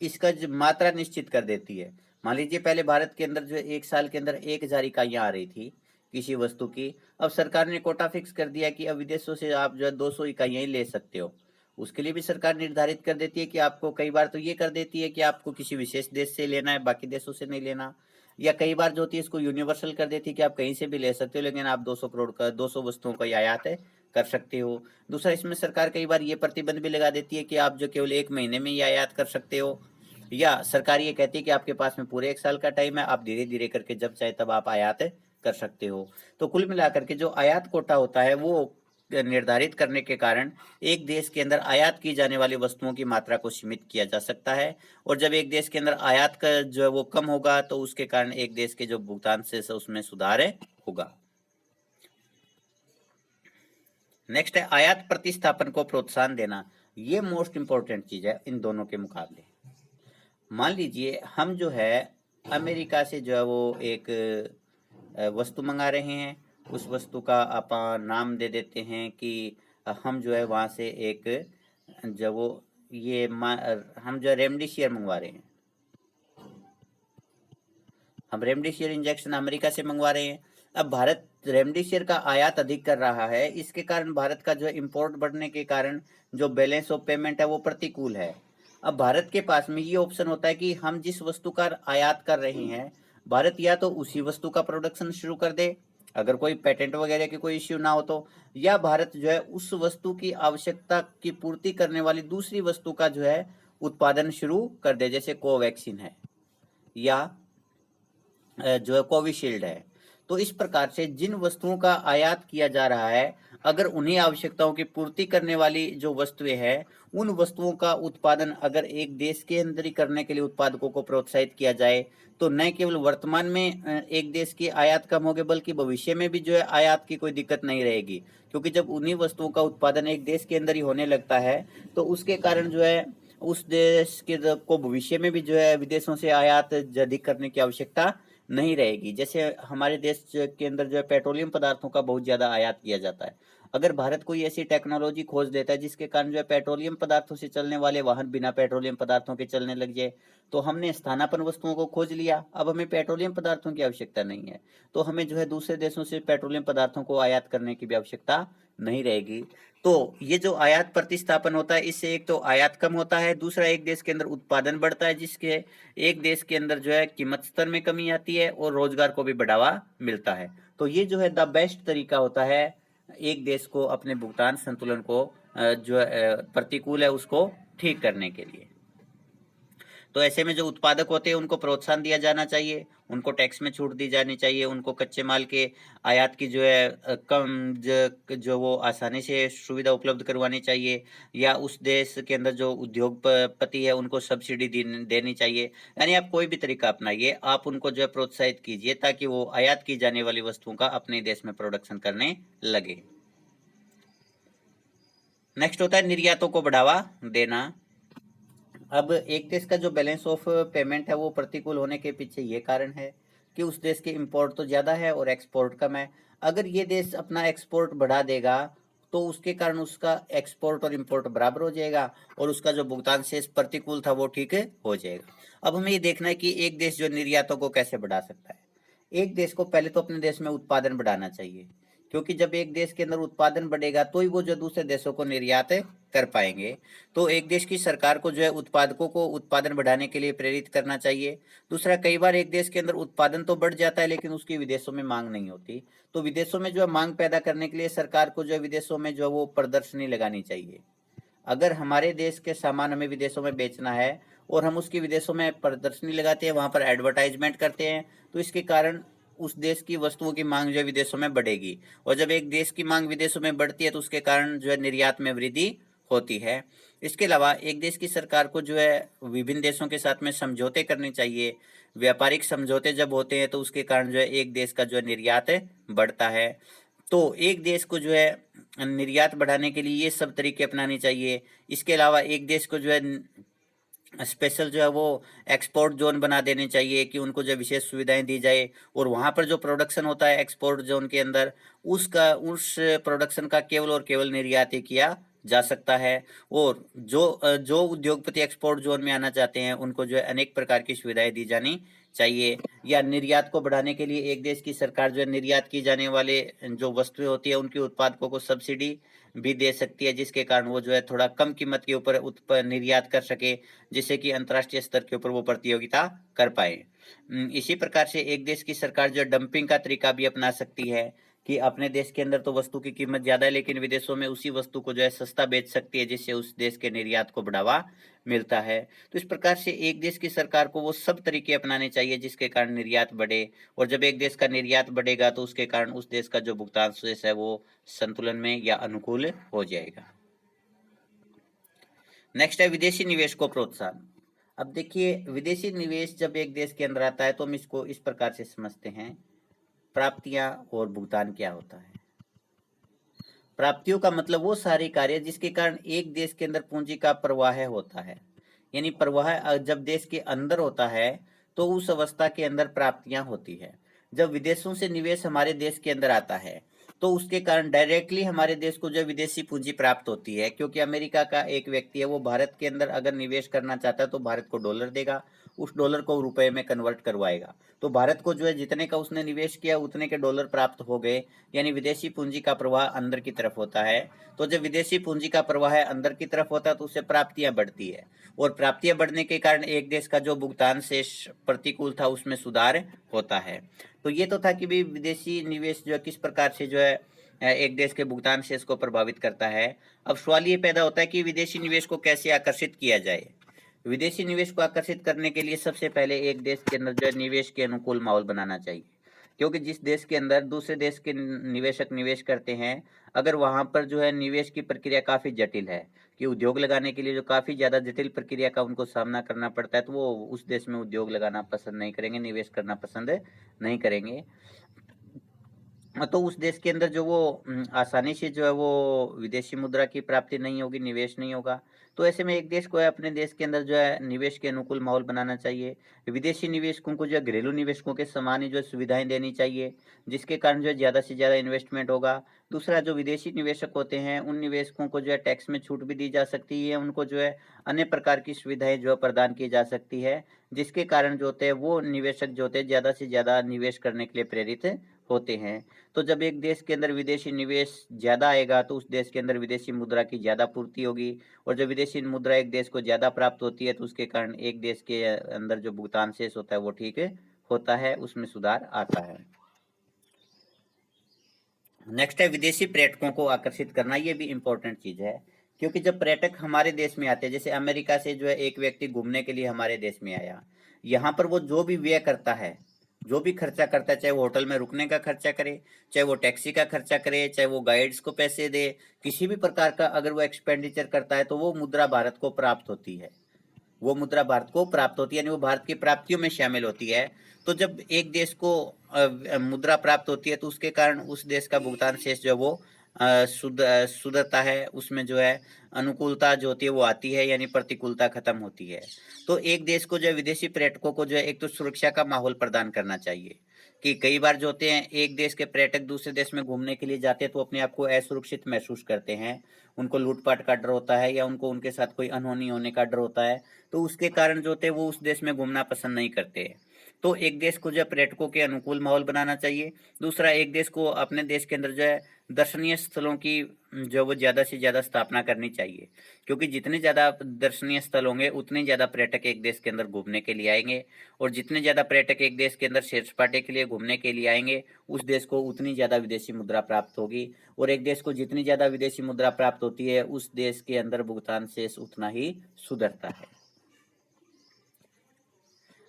इसका मात्रा निश्चित कर देती है। मान लीजिए पहले भारत के अंदर जो है एक साल के अंदर 1000 इकाइयां आ रही थी किसी वस्तु की, अब सरकार ने कोटा फिक्स कर दिया कि अब विदेशों से आप जो है 200 इकाइयां ही ले सकते हो। उसके लिए भी सरकार निर्धारित कर देती है कि आपको कई बार तो ये कर देती है कि आपको किसी विशेष देश से लेना है, बाकी देशों से नहीं लेना, या कई बार जो होती है इसको यूनिवर्सल कर देती है कि आप कहीं से भी ले सकते हो, लेकिन आप 200 करोड़ का 200 वस्तुओं का आयात है कर सकते हो। दूसरा, इसमें सरकार कई बार ये प्रतिबंध भी लगा देती है कि आप जो केवल 1 महीने में ही आयात कर सकते हो, या सरकार ये कहती है कि आपके पास में पूरे 1 साल का टाइम है, आप धीरे धीरे करके जब चाहे तब आप आयात कर सकते हो। तो कुल मिलाकर के जो आयात कोटा होता है वो निर्धारित करने के कारण एक देश के अंदर आयात की जाने वाली वस्तुओं की मात्रा को सीमित किया जा सकता है, और जब एक देश के अंदर आयात का जो है वो कम होगा तो उसके कारण एक देश के जो भुगतान से उसमें सुधार होगा। नेक्स्ट है आयात प्रतिस्थापन को प्रोत्साहन देना। ये मोस्ट इंपॉर्टेंट चीज है इन दोनों के मुकाबले। मान लीजिए हम जो है अमेरिका से जो है वो एक वस्तु मंगा रहे हैं, उस वस्तु का आप नाम दे देते हैं कि हम जो है वहाँ से एक जो वो ये हम जो रेमडेसिविर मंगवा रहे हैं, हम रेमडेसिविर इंजेक्शन अमेरिका से मंगवा रहे हैं। अब भारत रेमडेसिविर का आयात अधिक कर रहा है, इसके कारण भारत का जो है इंपोर्ट बढ़ने के कारण जो बैलेंस ऑफ पेमेंट है वो प्रतिकूल है। अब भारत के पास में ये ऑप्शन होता है कि हम जिस वस्तु का आयात कर रहे हैं, भारत या तो उसी वस्तु का प्रोडक्शन शुरू कर दे, अगर कोई पेटेंट वगैरह की कोई इश्यू ना हो तो, या भारत जो है उस वस्तु की आवश्यकता की पूर्ति करने वाली दूसरी वस्तु का जो है उत्पादन शुरू कर दे, जैसे कोवैक्सीन है या जो है कोविशील्ड है। तो इस प्रकार से जिन वस्तुओं का आयात किया जा रहा है, अगर उन्हीं आवश्यकताओं की पूर्ति करने वाली जो वस्तुएं हैं, उन वस्तुओं का उत्पादन अगर एक देश के अंदर ही करने के लिए उत्पादकों को प्रोत्साहित किया जाए, तो न केवल वर्तमान में एक देश की आयात कम होगी, बल्कि भविष्य में भी जो है आयात की कोई दिक्कत नहीं रहेगी। क्योंकि जब उन्हीं वस्तुओं का उत्पादन एक देश के अंदर ही होने लगता है, तो उसके कारण जो है उस देश के को भविष्य में भी जो है विदेशों से आयात अधिक करने की आवश्यकता नहीं रहेगी। जैसे हमारे देश के अंदर जो है पेट्रोलियम पदार्थों का बहुत ज्यादा आयात किया जाता है। अगर भारत कोई ऐसी टेक्नोलॉजी खोज देता है जिसके कारण जो है पेट्रोलियम पदार्थों से चलने वाले वाहन बिना पेट्रोलियम पदार्थों के चलने लग जाए, तो हमने स्थानापन्न वस्तुओं को खोज लिया, अब हमें पेट्रोलियम पदार्थों की आवश्यकता नहीं है, तो हमें जो है दूसरे देशों से पेट्रोलियम पदार्थों को आयात करने की भी आवश्यकता नहीं रहेगी। तो ये जो आयात प्रतिस्थापन होता है, इससे एक तो आयात कम होता है, दूसरा एक देश के अंदर उत्पादन बढ़ता है, जिसके एक देश के अंदर जो है कीमत स्तर में कमी आती है और रोजगार को भी बढ़ावा मिलता है। तो ये जो है द बेस्ट तरीका होता है एक देश को अपने भुगतान संतुलन को जो प्रतिकूल है उसको ठीक करने के लिए। तो ऐसे में जो उत्पादक होते हैं उनको प्रोत्साहन दिया जाना चाहिए, उनको टैक्स में छूट दी जानी चाहिए, उनको कच्चे माल के आयात की जो है जो वो आसानी से सुविधा उपलब्ध करवानी चाहिए, या उस देश के अंदर जो उद्योगपति है उनको सब्सिडी देनी चाहिए। यानी आप कोई भी तरीका अपनाइए, आप उनको जो है प्रोत्साहित कीजिए ताकि वो आयात की जाने वाली वस्तुओं का अपने देश में प्रोडक्शन करने लगे। नेक्स्ट होता है निर्यातों को बढ़ावा देना। अब एक देश का जो बैलेंस ऑफ पेमेंट है वो प्रतिकूल होने के पीछे ये कारण है कि उस देश के इंपोर्ट तो ज़्यादा है और एक्सपोर्ट कम है। अगर ये देश अपना एक्सपोर्ट बढ़ा देगा तो उसके कारण उसका एक्सपोर्ट और इंपोर्ट बराबर हो जाएगा और उसका जो भुगतान शेष प्रतिकूल था वो ठीक हो जाएगा। अब हमें ये देखना है कि एक देश जो निर्यातों को कैसे बढ़ा सकता है। एक देश को पहले तो अपने देश में उत्पादन बढ़ाना चाहिए, क्योंकि जब एक देश के अंदर उत्पादन बढ़ेगा तो ही वो जो दूसरे देशों को निर्यात कर पाएंगे। तो एक देश की सरकार को जो है उत्पादकों को उत्पादन बढ़ाने के लिए प्रेरित करना चाहिए। दूसरा, कई बार एक देश के अंदर उत्पादन तो बढ़ जाता है लेकिन उसकी विदेशों में मांग नहीं होती, तो विदेशों में जो है मांग पैदा करने के लिए सरकार को जो है विदेशों में जो है वो प्रदर्शनी लगानी चाहिए। अगर हमारे देश के सामान हमें विदेशों में बेचना है और हम उसकी विदेशों में प्रदर्शनी लगाते हैं, वहां पर एडवर्टाइजमेंट करते हैं, तो इसके कारण उस देश की वस्तुओं की मांग जो है विदेशों में बढ़ेगी, और जब एक देश की मांग विदेशों में बढ़ती है तो उसके कारण जो है निर्यात में वृद्धि होती है। इसके अलावा एक देश की सरकार को जो है विभिन्न देशों के साथ में समझौते करने चाहिए। व्यापारिक समझौते जब होते हैं तो उसके कारण जो है एक देश का जो है निर्यात बढ़ता है। तो एक देश को जो है निर्यात बढ़ाने के लिए ये सब तरीके अपनाने चाहिए। इसके अलावा एक देश को जो है स्पेशल जो है वो एक्सपोर्ट जोन बना देने चाहिए कि उनको जो विशेष सुविधाएं दी जाए, और वहां पर जो प्रोडक्शन होता है एक्सपोर्ट जोन के अंदर उस प्रोडक्शन का केवल और केवल निर्यात ही किया जा सकता है। और जो उद्योगपति एक्सपोर्ट जोन में आना चाहते हैं उनको जो है अनेक प्रकार की सुविधाएं दी जानी चाहिए। या निर्यात को बढ़ाने के लिए एक देश की सरकार जो है निर्यात की जाने वाले जो वस्तुएं होती है उनके उत्पादकों को सब्सिडी भी दे सकती है, जिसके कारण वो जो है थोड़ा कम कीमत के ऊपर निर्यात कर सके, जिससे कि अंतर्राष्ट्रीय स्तर के ऊपर वो प्रतियोगिता कर पाए। इसी प्रकार से एक देश की सरकार जो डंपिंग का तरीका भी अपना सकती है कि अपने देश के अंदर तो वस्तु की कीमत ज्यादा है लेकिन विदेशों में उसी वस्तु को जो है सस्ता बेच सकती है, जिससे उस देश के निर्यात को बढ़ावा मिलता है। तो इस प्रकार से एक देश की सरकार को वो सब तरीके अपनाने चाहिए जिसके कारण निर्यात बढ़े, और जब एक देश का निर्यात बढ़ेगा तो उसके कारण उस देश का जो भुगतान शेष है वो संतुलन में या अनुकूल हो जाएगा। नेक्स्ट है विदेशी निवेश को प्रोत्साहन। अब देखिए, विदेशी निवेश जब एक देश के अंदर आता है तो हम इसको इस प्रकार से समझते हैं, प्राप्तियां और भुगतान क्या होता है। प्राप्तियों का मतलब वो सारे कार्य जिसके कारण एक देश के अंदर पूंजी का प्रवाह होता है। यानी प्रवाह जब देश के अंदर होता है तो उस अवस्था के अंदर प्राप्तियां होती है। जब विदेशों से निवेश हमारे देश के अंदर आता है तो उसके कारण डायरेक्टली हमारे देश को जो विदेशी पूंजी प्राप्त होती है, क्योंकि अमेरिका का एक व्यक्ति है वो भारत के अंदर अगर निवेश करना चाहता है तो भारत को डॉलर देगा, उस डॉलर को रुपए में कन्वर्ट करवाएगा। तो भारत को जो है जितने का उसने निवेश किया उतने के डॉलर प्राप्त हो गए, यानी विदेशी पूंजी का प्रवाह अंदर की तरफ होता है। तो जब विदेशी पूंजी का प्रवाह है अंदर की तरफ होता है तो उससे प्राप्तियां बढ़ती है, और प्राप्तियां बढ़ने के कारण एक देश का जो भुगतान शेष प्रतिकूल था उसमें सुधार होता है। तो ये तो था कि भी विदेशी निवेश जो है किस प्रकार से जो है एक देश के भुगतान शेष को प्रभावित करता है। अब सवाल ये पैदा होता है कि विदेशी निवेश को कैसे आकर्षित किया जाए। विदेशी निवेश को आकर्षित करने के लिए सबसे पहले एक देश के अंदर जो है निवेश के अनुकूल माहौल बनाना चाहिए, क्योंकि जिस देश के अंदर दूसरे देश के निवेशक निवेश करते हैं, अगर वहां पर जो है निवेश की प्रक्रिया काफी जटिल है, कि उद्योग लगाने के लिए जो काफी ज्यादा जटिल प्रक्रिया का उनको सामना करना पड़ता है, तो वो उस देश में उद्योग लगाना पसंद नहीं करेंगे, निवेश करना पसंद नहीं करेंगे। तो उस देश के अंदर जो वो आसानी से जो है वो विदेशी मुद्रा की प्राप्ति नहीं होगी, निवेश नहीं होगा। तो ऐसे में एक देश को है अपने देश के अंदर जो है निवेश के अनुकूल माहौल बनाना चाहिए। विदेशी निवेशकों को जो है घरेलू निवेशकों के समान ही जो है सुविधाएं देनी चाहिए, जिसके कारण जो है ज़्यादा से ज़्यादा इन्वेस्टमेंट होगा। दूसरा, जो विदेशी निवेशक होते हैं उन निवेशकों को जो है टैक्स में छूट भी दी जा सकती है, उनको जो है अन्य प्रकार की सुविधाएं जो है प्रदान की जा सकती है, जिसके कारण जो होते हैं वो निवेशक जो होते हैं ज़्यादा से ज़्यादा निवेश करने के लिए प्रेरित होते हैं। तो जब एक देश के अंदर विदेशी निवेश ज़्यादा आएगा तो उस देश के अंदर विदेशी मुद्रा की ज़्यादा पूर्ति होगी, और जब विदेशी मुद्रा एक देश को ज़्यादा प्राप्त होती है तो उसके कारण एक देश के अंदर जो भुगतान शेष होता है वो ठीक होता है, उसमें सुधार आता है। नेक्स्ट है विदेशी पर्यटकों को आकर्षित करना। ये भी इम्पोर्टेंट चीज है, क्योंकि जब पर्यटक हमारे देश में आते हैं, जैसे अमेरिका से जो है एक व्यक्ति घूमने के लिए हमारे देश में आया, यहाँ पर वो जो भी व्यय करता है, जो भी खर्चा करता है, चाहे वो होटल में रुकने का खर्चा करे, चाहे वो टैक्सी का खर्चा करे, चाहे वो गाइड्स को पैसे दे, किसी भी प्रकार का अगर वो एक्सपेंडिचर करता है तो वो मुद्रा भारत को प्राप्त होती है, वो मुद्रा भारत को प्राप्त होती है, यानी वो भारत की प्राप्तियों में शामिल होती है। तो जब एक देश को मुद्रा प्राप्त होती है तो उसके कारण उस देश का भुगतान शेष जो है वो सुधरता है, उसमें जो है अनुकूलता जो होती है वो आती है, यानी प्रतिकूलता खत्म होती है। तो एक देश को जो है विदेशी पर्यटकों को जो है एक तो सुरक्षा का माहौल प्रदान करना चाहिए, कि कई बार जो होते हैं एक देश के पर्यटक दूसरे देश में घूमने के लिए जाते हैं तो अपने आप को असुरक्षित महसूस करते हैं, उनको लूटपाट का डर होता है या उनको उनके साथ कोई अनहोनी होने का डर होता है, तो उसके कारण जो होते हैं वो उस देश में घूमना पसंद नहीं करते। तो एक देश को जो है पर्यटकों के अनुकूल माहौल बनाना चाहिए। दूसरा, एक देश को अपने देश के अंदर जो है दर्शनीय स्थलों की जो वो ज़्यादा से ज़्यादा स्थापना करनी चाहिए, क्योंकि जितने ज़्यादा दर्शनीय स्थल होंगे उतने ज़्यादा पर्यटक एक देश के अंदर घूमने के लिए आएंगे, और जितने ज़्यादा पर्यटक एक देश के अंदर सैर सपाटे के लिए घूमने के लिए आएंगे उस देश को उतनी ज़्यादा विदेशी मुद्रा प्राप्त होगी, और एक देश को जितनी ज़्यादा विदेशी मुद्रा प्राप्त होती है उस देश के अंदर भुगतान शेष उतना ही सुधरता है।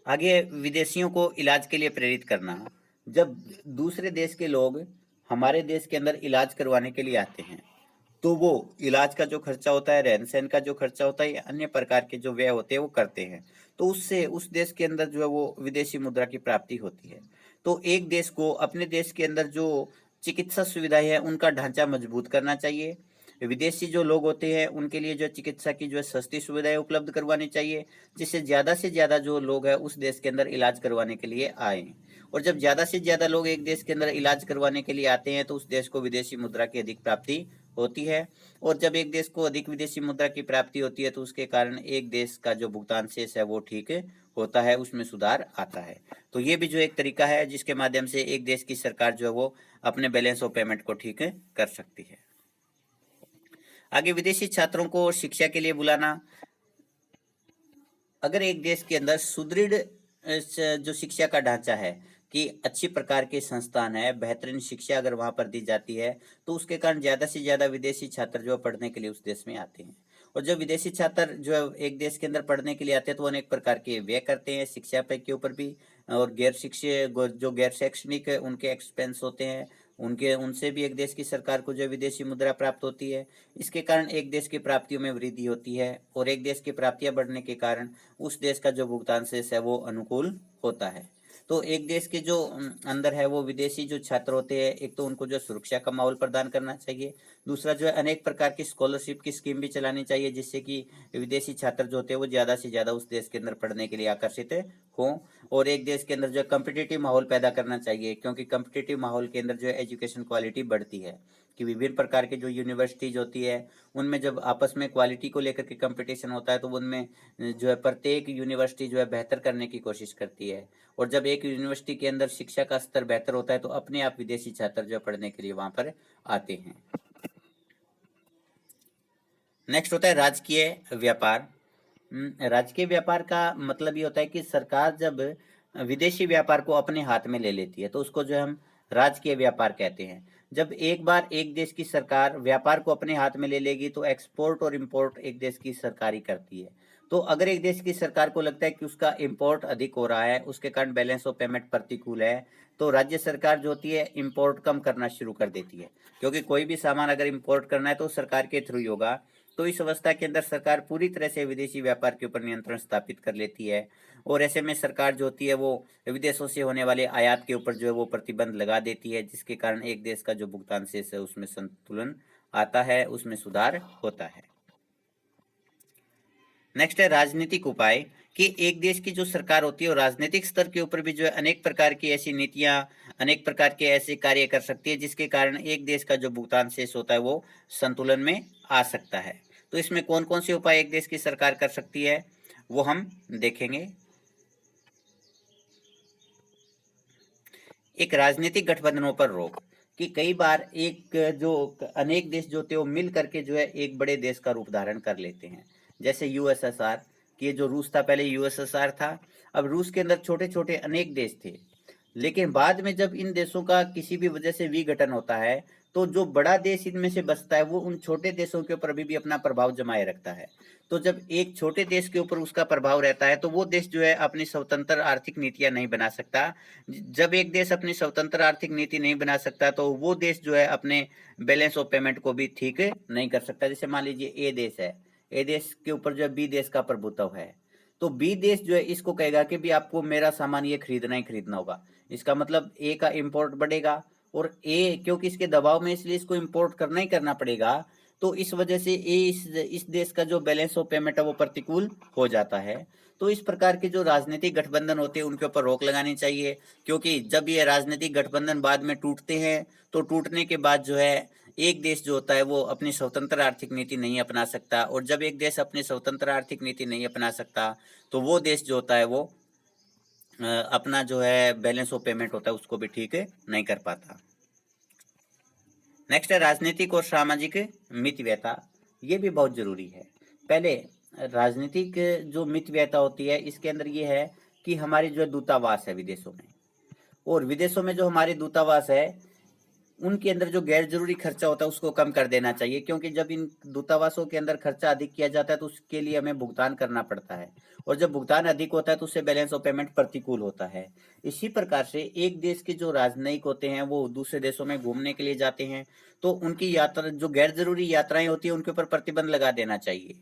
आगे, विदेशियों को इलाज के लिए प्रेरित करना। जब दूसरे देश के लोग हमारे देश के अंदर इलाज करवाने के लिए आते हैं तो वो इलाज का जो खर्चा होता है, रहन सहन का जो खर्चा होता है, या अन्य प्रकार के जो व्यय होते हैं वो करते हैं, तो उससे उस देश के अंदर जो है वो विदेशी मुद्रा की प्राप्ति होती है। तो एक देश को अपने देश के अंदर जो चिकित्सा सुविधाएं है उनका ढांचा मजबूत करना चाहिए। विदेशी जो लोग होते हैं उनके लिए जो चिकित्सा की जो है सस्ती सुविधाएं उपलब्ध करवानी चाहिए, जिससे ज़्यादा से ज़्यादा जो लोग हैं उस देश के अंदर इलाज करवाने के लिए आए। और जब ज़्यादा से ज़्यादा लोग एक देश के अंदर इलाज करवाने के लिए आते हैं तो उस देश को विदेशी मुद्रा की अधिक प्राप्ति होती है, और जब एक देश को अधिक विदेशी मुद्रा की प्राप्ति होती है तो उसके कारण एक देश का जो भुगतान शेष है वो ठीक होता है, उसमें सुधार आता है। तो ये भी जो एक तरीका है जिसके माध्यम से एक देश की सरकार जो है वो अपने बैलेंस ऑफ पेमेंट को ठीक कर सकती है। आगे, विदेशी छात्रों को शिक्षा के लिए बुलाना। अगर एक देश के अंदर सुदृढ़ जो शिक्षा का ढांचा है, कि अच्छी प्रकार के संस्थान है, बेहतरीन शिक्षा अगर वहां पर दी जाती है तो उसके कारण ज्यादा से ज्यादा विदेशी छात्र जो है पढ़ने के लिए उस देश में आते हैं। और जब विदेशी छात्र जो है एक देश के अंदर पढ़ने के लिए आते हैं तो अनेक प्रकार के व्यय करते हैं शिक्षा पे के ऊपर भी, और जो गैर शैक्षणिक उनके एक्सपेंस होते हैं उनके उनसे भी एक देश की सरकार को जो विदेशी मुद्रा प्राप्त होती है। इसके कारण एक देश की प्राप्तियों में वृद्धि होती है, और एक देश की प्राप्तियां बढ़ने के कारण उस देश का जो भुगतान शेष है वो अनुकूल होता है। तो एक देश के जो अंदर है वो विदेशी जो छात्र होते हैं, एक तो उनको जो सुरक्षा का माहौल प्रदान करना चाहिए, दूसरा जो है अनेक प्रकार की स्कॉलरशिप की स्कीम भी चलानी चाहिए, जिससे कि विदेशी छात्र जो होते हैं वो ज़्यादा से ज़्यादा उस देश के अंदर पढ़ने के लिए आकर्षित हों। और एक देश के अंदर जो है कम्पिटिटिव माहौल पैदा करना चाहिए, क्योंकि कम्पिटिटिव माहौल के अंदर जो है एजुकेशन क्वालिटी बढ़ती है, कि विभिन्न प्रकार की जो यूनिवर्सिटीज होती है उनमें जब आपस में क्वालिटी को लेकर के कंपटीशन होता है तो उनमें जो है प्रत्येक यूनिवर्सिटी जो है बेहतर करने की कोशिश करती है। और जब एक यूनिवर्सिटी के अंदर शिक्षा का स्तर बेहतर होता है तो अपने आप विदेशी छात्र जो पढ़ने के लिए वहां पर आते हैं। नेक्स्ट होता है राजकीय व्यापार। राजकीय व्यापार का मतलब ये होता है कि सरकार जब विदेशी व्यापार को अपने हाथ में ले लेती है तो उसको जो हम राजकीय व्यापार कहते हैं। जब एक बार एक देश की सरकार व्यापार को अपने हाथ में ले लेगी तो एक्सपोर्ट और इंपोर्ट एक देश की सरकार ही करती है। तो अगर एक देश की सरकार को लगता है कि उसका इंपोर्ट अधिक हो रहा है, उसके कारण बैलेंस ऑफ पेमेंट प्रतिकूल है, तो राज्य सरकार जो होती है इंपोर्ट कम करना शुरू कर देती है, क्योंकि कोई भी सामान अगर इंपोर्ट करना है तो सरकार के थ्रू ही होगा। तो इस अवस्था के अंदर सरकार पूरी तरह से विदेशी व्यापार के ऊपर नियंत्रण स्थापित कर लेती है, और ऐसे में सरकार जो होती है वो विदेशों से होने वाले आयात के ऊपर जो है वो प्रतिबंध लगा देती है, जिसके कारण एक देश का जो भुगतान शेष है उसमें संतुलन आता है, उसमें सुधार होता है। नेक्स्ट है राजनीतिक उपाय, कि एक देश की जो सरकार होती है वो राजनीतिक स्तर के ऊपर भी जो है अनेक प्रकार की ऐसी नीतियां, अनेक प्रकार के ऐसे कार्य कर सकती है जिसके कारण एक देश का जो भुगतान शेष होता है वो संतुलन में आ सकता है। तो इसमें कौन कौन से उपाय एक देश की सरकार कर सकती है वो हम देखेंगे। एक राजनीतिक गठबंधनों पर रोक, कि कई बार एक जो अनेक देश जो होते हैं वो मिल करके जो है एक बड़े देश का रूप धारण कर लेते हैं, जैसे यूएसएसआर, कि जो रूस था पहले यूएसएसआर था। अब रूस के अंदर छोटे छोटे अनेक देश थे, लेकिन बाद में जब इन देशों का किसी भी वजह से विघटन होता है तो जो बड़ा देश इनमें से बचता है वो उन छोटे देशों के ऊपर अभी भी अपना प्रभाव जमाए रखता है। तो जब एक छोटे देश के ऊपर उसका प्रभाव रहता है तो वो देश जो है अपनी स्वतंत्र आर्थिक नीतियां नहीं बना सकता। जब एक देश अपनी स्वतंत्र आर्थिक नीति नहीं बना सकता तो वो देश जो है अपने बैलेंस ऑफ पेमेंट को भी ठीक नहीं कर सकता। जैसे मान लीजिए ए देश है, ए देश के ऊपर जो है बी देश का प्रभुत्व है, तो बी देश जो है इसको कहेगा कि भी आपको मेरा सामान ये खरीदना ही खरीदना होगा। इसका मतलब ए का इंपोर्ट बढ़ेगा, और ए क्योंकि इसके दबाव में इसलिए इसको इंपोर्ट करना ही करना पड़ेगा, तो इस वजह से ए इस देश का जो बैलेंस ऑफ पेमेंट है वो प्रतिकूल हो जाता है। तो इस प्रकार के जो राजनीतिक गठबंधन होते हैं उनके ऊपर रोक लगानी चाहिए, क्योंकि जब ये राजनीतिक गठबंधन बाद में टूटते हैं तो टूटने के बाद जो है एक देश जो होता है वो अपनी स्वतंत्र आर्थिक नीति नहीं अपना सकता, और जब एक देश अपनी स्वतंत्र आर्थिक नीति नहीं अपना सकता तो वो देश जो होता है वो अपना जो है बैलेंस ऑफ पेमेंट होता है उसको भी ठीक नहीं कर पाता। नेक्स्ट है राजनीतिक और सामाजिक मितव्ययता, ये भी बहुत जरूरी है। पहले राजनीतिक जो मितव्ययता होती है इसके अंदर ये है कि हमारी जो दूतावास है विदेशों में, और विदेशों में जो हमारे दूतावास है उनके अंदर जो गैर जरूरी खर्चा होता है उसको कम कर देना चाहिए, क्योंकि जब इन दूतावासों के अंदर खर्चा अधिक किया जाता है तो उसके लिए हमें भुगतान करना पड़ता है, और जब भुगतान अधिक होता है तो उससे बैलेंस ऑफ पेमेंट प्रतिकूल होता है। इसी प्रकार से एक देश के जो राजनयिक होते हैं वो दूसरे देशों में घूमने के लिए जाते हैं तो उनकी यात्रा जो गैर जरूरी यात्राएं होती है उनके ऊपर प्रतिबंध लगा देना चाहिए।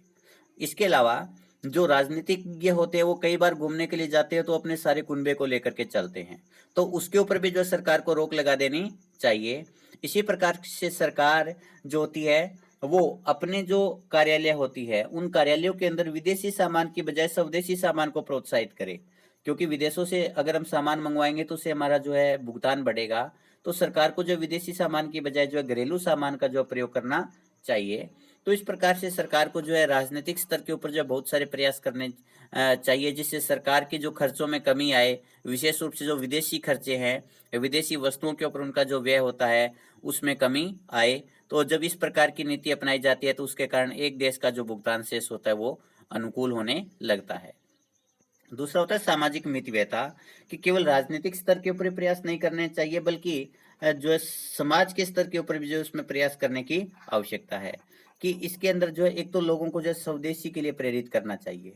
इसके अलावा जो राजनीतिज्ञ होते हैं वो कई बार घूमने के लिए जाते हैं तो अपने सारे कुनबे को लेकर के चलते हैं, तो उसके ऊपर भी जो सरकार को रोक लगा देनी चाहिए। इसी प्रकार से सरकार जो होती है वो अपने जो कार्यालय होती है उन कार्यालयों के अंदर विदेशी सामान की बजाय स्वदेशी सामान को प्रोत्साहित करे, क्योंकि विदेशों से अगर हम सामान मंगवाएंगे तो उससे हमारा जो है भुगतान बढ़ेगा। तो सरकार को जो विदेशी सामान की बजाय जो है घरेलू सामान का जो प्रयोग करना चाहिए। तो इस प्रकार से सरकार को जो है राजनीतिक स्तर के ऊपर जो बहुत सारे प्रयास करने चाहिए, जिससे सरकार के जो खर्चों में कमी आए, विशेष रूप से जो विदेशी खर्चे हैं, विदेशी वस्तुओं के ऊपर उनका जो व्यय होता है उसमें कमी आए। तो जब इस प्रकार की नीति अपनाई जाती है तो उसके कारण एक देश का जो भुगतान शेष होता है वो अनुकूल होने लगता है। दूसरा होता है सामाजिक मितव्ययता, कि केवल राजनीतिक स्तर के ऊपर प्रयास नहीं करने चाहिए बल्कि जो है समाज के स्तर के ऊपर भी जो है उसमें प्रयास करने की आवश्यकता है। कि इसके अंदर जो है एक तो लोगों को जो है स्वदेशी के लिए प्रेरित करना चाहिए,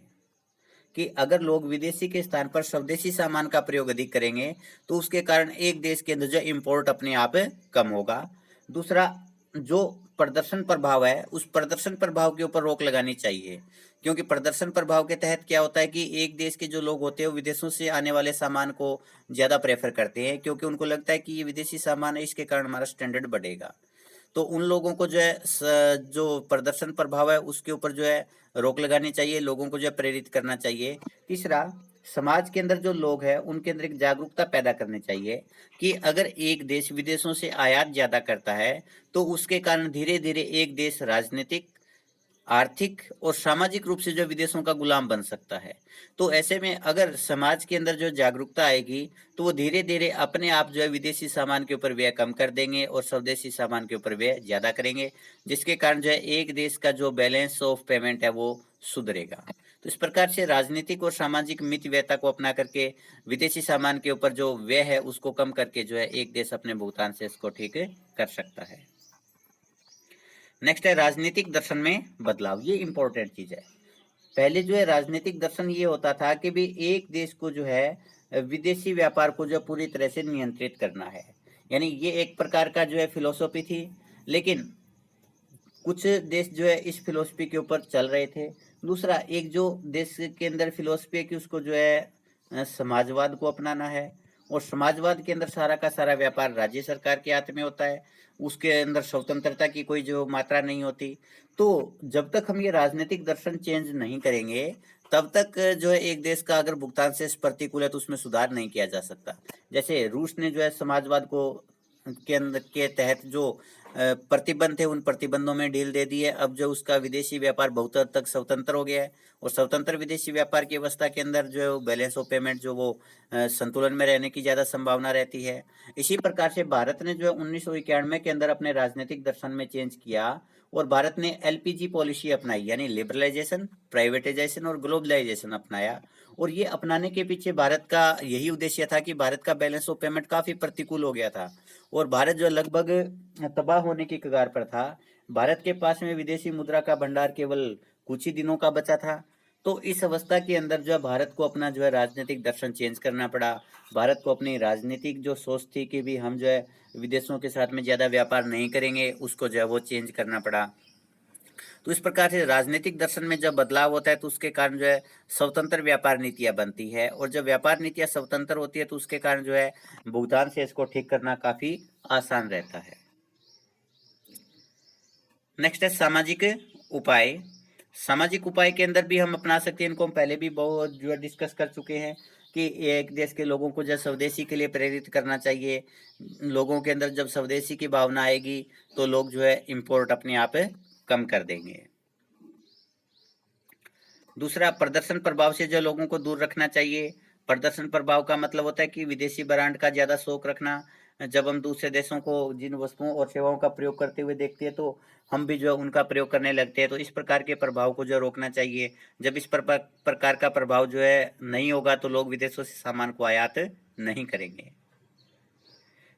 कि अगर लोग विदेशी के स्थान पर स्वदेशी सामान का प्रयोग अधिक करेंगे तो उसके कारण एक देश के अंदर जो इम्पोर्ट अपने आप कम होगा। दूसरा, जो प्रदर्शन प्रभाव है उस प्रदर्शन प्रभाव के ऊपर रोक लगानी चाहिए, क्योंकि प्रदर्शन प्रभाव के तहत क्या होता है कि एक देश के जो लोग होते हैं वो विदेशों से आने वाले सामान को ज़्यादा प्रेफर करते हैं, क्योंकि उनको लगता है कि ये विदेशी सामान है, इसके कारण हमारा स्टैंडर्ड बढ़ेगा। तो उन लोगों को जो है जो प्रदर्शन प्रभाव है उसके ऊपर जो है रोक लगानी चाहिए, लोगों को जो है प्रेरित करना चाहिए। तीसरा, समाज के अंदर जो लोग हैं उनके अंदर एक जागरूकता पैदा करनी चाहिए कि अगर एक देश विदेशों से आयात ज्यादा करता है तो उसके कारण धीरे धीरे एक देश राजनीतिक, आर्थिक और सामाजिक रूप से जो विदेशों का गुलाम बन सकता है। तो ऐसे में अगर समाज के अंदर जो जागरूकता आएगी तो वो धीरे धीरे अपने आप जो है विदेशी सामान के ऊपर व्यय कम कर देंगे और स्वदेशी सामान के ऊपर व्यय ज्यादा करेंगे, जिसके कारण जो है एक देश का जो बैलेंस ऑफ पेमेंट है वो सुधरेगा। तो इस प्रकार से राजनीतिक और सामाजिक मितव्ययता को अपना करके विदेशी सामान के ऊपर जो व्यय है उसको कम करके जो है एक देश अपने भुगतान से इसको ठीक कर सकता है। नेक्स्ट है राजनीतिक दर्शन में बदलाव। ये इंपॉर्टेंट चीज है। पहले जो है राजनीतिक दर्शन ये होता था कि भी एक देश को जो है विदेशी व्यापार को जो पूरी तरह से नियंत्रित करना है, यानी ये एक प्रकार का जो है फिलोसॉफी थी। लेकिन कुछ देश जो है इस फिलोसफी के ऊपर चल रहे थे। दूसरा, एक जो देश के अंदर फिलोसफी है कि उसको जो है समाजवाद को अपनाना है, और समाजवाद के अंदर सारा का सारा व्यापार राज्य सरकार के हाथ में होता है, उसके अंदर स्वतंत्रता की कोई जो मात्रा नहीं होती। तो जब तक हम ये राजनीतिक दर्शन चेंज नहीं करेंगे तब तक जो है एक देश का अगर भुगतान से प्रतिकूल है तो उसमें सुधार नहीं किया जा सकता। जैसे रूस ने जो है समाजवाद को के अंदर के तहत जो प्रतिबंध थे उन प्रतिबंधों में ढील दे दी है। अब जो उसका विदेशी व्यापार बहुत हद तक स्वतंत्र हो गया है, और स्वतंत्र विदेशी व्यापार की अवस्था के अंदर जो बैलेंस ऑफ पेमेंट जो वो संतुलन में रहने की ज्यादा संभावना रहती है। इसी प्रकार से भारत ने जो है 1991 के अंदर अपने राजनीतिक दर्शन में चेंज किया, और भारत ने एलपीजी पॉलिसी अपनाई, यानी लिबरलाइजेशन, प्राइवेटाइजेशन और ग्लोबलाइजेशन अपनाया। और ये अपनाने के पीछे भारत का यही उद्देश्य था कि भारत का बैलेंस ऑफ पेमेंट काफी प्रतिकूल हो गया था और भारत जो लगभग तबाह होने की कगार पर था। भारत के पास में विदेशी मुद्रा का भंडार केवल कुछ ही दिनों का बचा था। तो इस अवस्था के अंदर जो है भारत को अपना जो है राजनीतिक दर्शन चेंज करना पड़ा। भारत को अपनी राजनीतिक जो सोच थी कि भी हम जो है विदेशों के साथ में ज्यादा व्यापार नहीं करेंगे, उसको जो है वो चेंज करना पड़ा। तो इस प्रकार से राजनीतिक दर्शन में जब बदलाव होता है तो उसके कारण जो है स्वतंत्र व्यापार नीतियां बनती है, और जब व्यापार नीतियां स्वतंत्र होती है तो उसके कारण जो है भुगतान से इसको ठीक करना काफी आसान रहता है। नेक्स्ट है सामाजिक उपाय। सामाजिक उपाय के अंदर भी हम अपना सकते हैं, इनको हम पहले भी बहुत जो है डिस्कस कर चुके हैं कि एक देश के लोगों को जब स्वदेशी के लिए प्रेरित करना चाहिए। लोगों के अंदर जब स्वदेशी की भावना आएगी तो लोग जो है इंपोर्ट अपने आप कम कर देंगे। दूसरा, प्रदर्शन प्रभाव से जो लोगों को दूर रखना चाहिए। प्रदर्शन प्रभाव का मतलब होता है कि विदेशी ब्रांड का ज्यादा शौक रखना। जब हम दूसरे देशों को जिन वस्तुओं और सेवाओं का प्रयोग करते हुए देखते हैं तो हम भी जो है उनका प्रयोग करने लगते हैं, तो इस प्रकार के प्रभाव को जो रोकना चाहिए। जब इस प्रकार का प्रभाव जो है नहीं होगा तो लोग विदेशों से सामान को आयात नहीं करेंगे।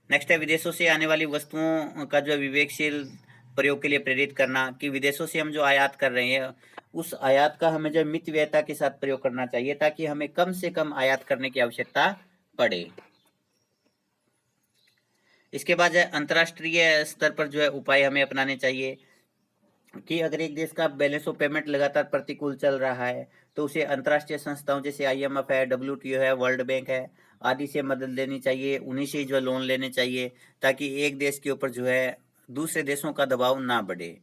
नेक्स्ट है विदेशों से आने वाली वस्तुओं का जो विवेकशील प्रयोग के लिए प्रेरित करना, कि विदेशों से हम जो आयात कर रहे हैं उस आयात का हमें जो मितव्ययता के साथ प्रयोग करना चाहिए ताकि हमें कम से कम आयात करने की आवश्यकता पड़े। इसके बाद है अंतर्राष्ट्रीय स्तर पर जो है उपाय हमें अपनाने चाहिए कि अगर एक देश का बैलेंस ऑफ पेमेंट लगातार प्रतिकूल चल रहा है तो उसे अंतर्राष्ट्रीय संस्थाओं जैसे आईएमएफ है, डब्ल्यूटीओ है, वर्ल्ड बैंक है आदि से मदद लेनी चाहिए, उन्हीं से जो लोन लेने चाहिए ताकि एक देश के ऊपर जो है दूसरे देशों का दबाव ना बढ़े।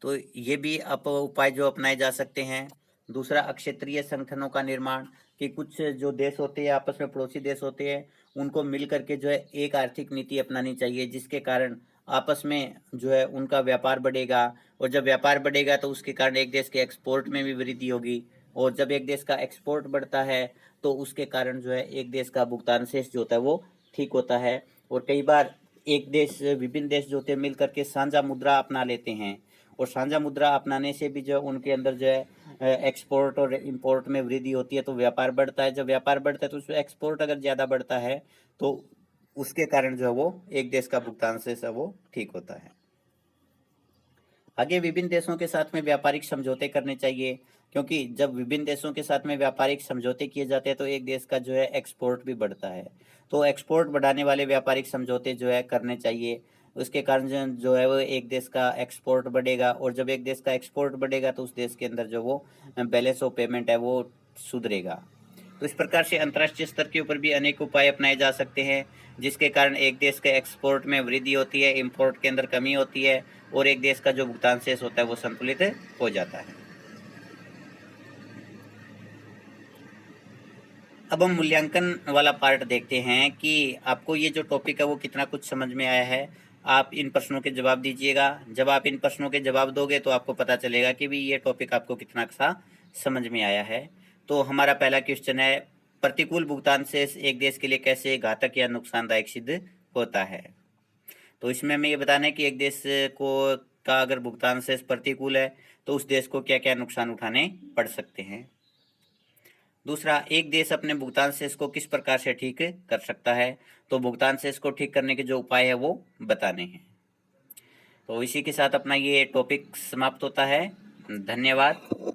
तो ये भी उपाय जो अपनाए जा सकते हैं। दूसरा, अक्षेत्रीय संगठनों का निर्माण, कि कुछ जो देश होते हैं आपस में पड़ोसी देश होते हैं उनको मिल करके जो है एक आर्थिक नीति अपनानी चाहिए जिसके कारण आपस में जो है उनका व्यापार बढ़ेगा, और जब व्यापार बढ़ेगा तो उसके कारण एक देश के एक्सपोर्ट में भी वृद्धि होगी, और जब एक देश का एक्सपोर्ट बढ़ता है तो उसके कारण जो है एक देश का भुगतान शेष जो होता है वो ठीक होता है। और कई बार एक देश विभिन्न देश जो होते हैं मिल करके साझा मुद्रा अपना लेते हैं, और साझा मुद्रा अपनाने से भी जो है उनके अंदर जो है एक्सपोर्ट और इंपोर्ट में वृद्धि होती है तो व्यापार बढ़ता है। जब व्यापार बढ़ता है तो उसमें एक्सपोर्ट अगर ज़्यादा बढ़ता है तो उसके कारण जो है वो एक देश का भुगतान शेष है वो ठीक होता है। आगे विभिन्न देशों के साथ में व्यापारिक समझौते करने चाहिए, क्योंकि जब विभिन्न देशों के साथ में व्यापारिक समझौते किए जाते हैं तो एक देश का जो है एक्सपोर्ट भी बढ़ता है। तो एक्सपोर्ट बढ़ाने वाले व्यापारिक समझौते जो है करने चाहिए। उसके कारण जो है वो एक देश का एक्सपोर्ट बढ़ेगा, और जब एक देश का एक्सपोर्ट बढ़ेगा तो उस देश के अंदर जो वो बैलेंस ऑफ पेमेंट है वो सुधरेगा। तो इस प्रकार से अंतर्राष्ट्रीय स्तर के ऊपर भी अनेक उपाय अपनाए जा सकते हैं, जिसके कारण एक देश के एक्सपोर्ट में वृद्धि होती है, इंपोर्ट के अंदर कमी होती है, और एक देश का जो भुगतान शेष होता है वो संतुलित हो जाता है। अब हम मूल्यांकन वाला पार्ट देखते हैं कि आपको ये जो टॉपिक है वो कितना कुछ समझ में आया है। आप इन प्रश्नों के जवाब दीजिएगा। जब आप इन प्रश्नों के जवाब दोगे तो आपको पता चलेगा कि भी ये टॉपिक आपको कितना सा समझ में आया है। तो हमारा पहला क्वेश्चन है, प्रतिकूल भुगतान शेष एक देश के लिए कैसे घातक या नुकसानदायक सिद्ध होता है। तो इसमें हमें ये बताना है कि एक देश को का अगर भुगतान शेष प्रतिकूल है तो उस देश को क्या क्या नुकसान उठाने पड़ सकते हैं। दूसरा, एक देश अपने भुगतान शेष को किस प्रकार से ठीक कर सकता है। तो भुगतान शेष को ठीक करने के जो उपाय है वो बताने हैं। तो इसी के साथ अपना ये टॉपिक समाप्त होता है। धन्यवाद।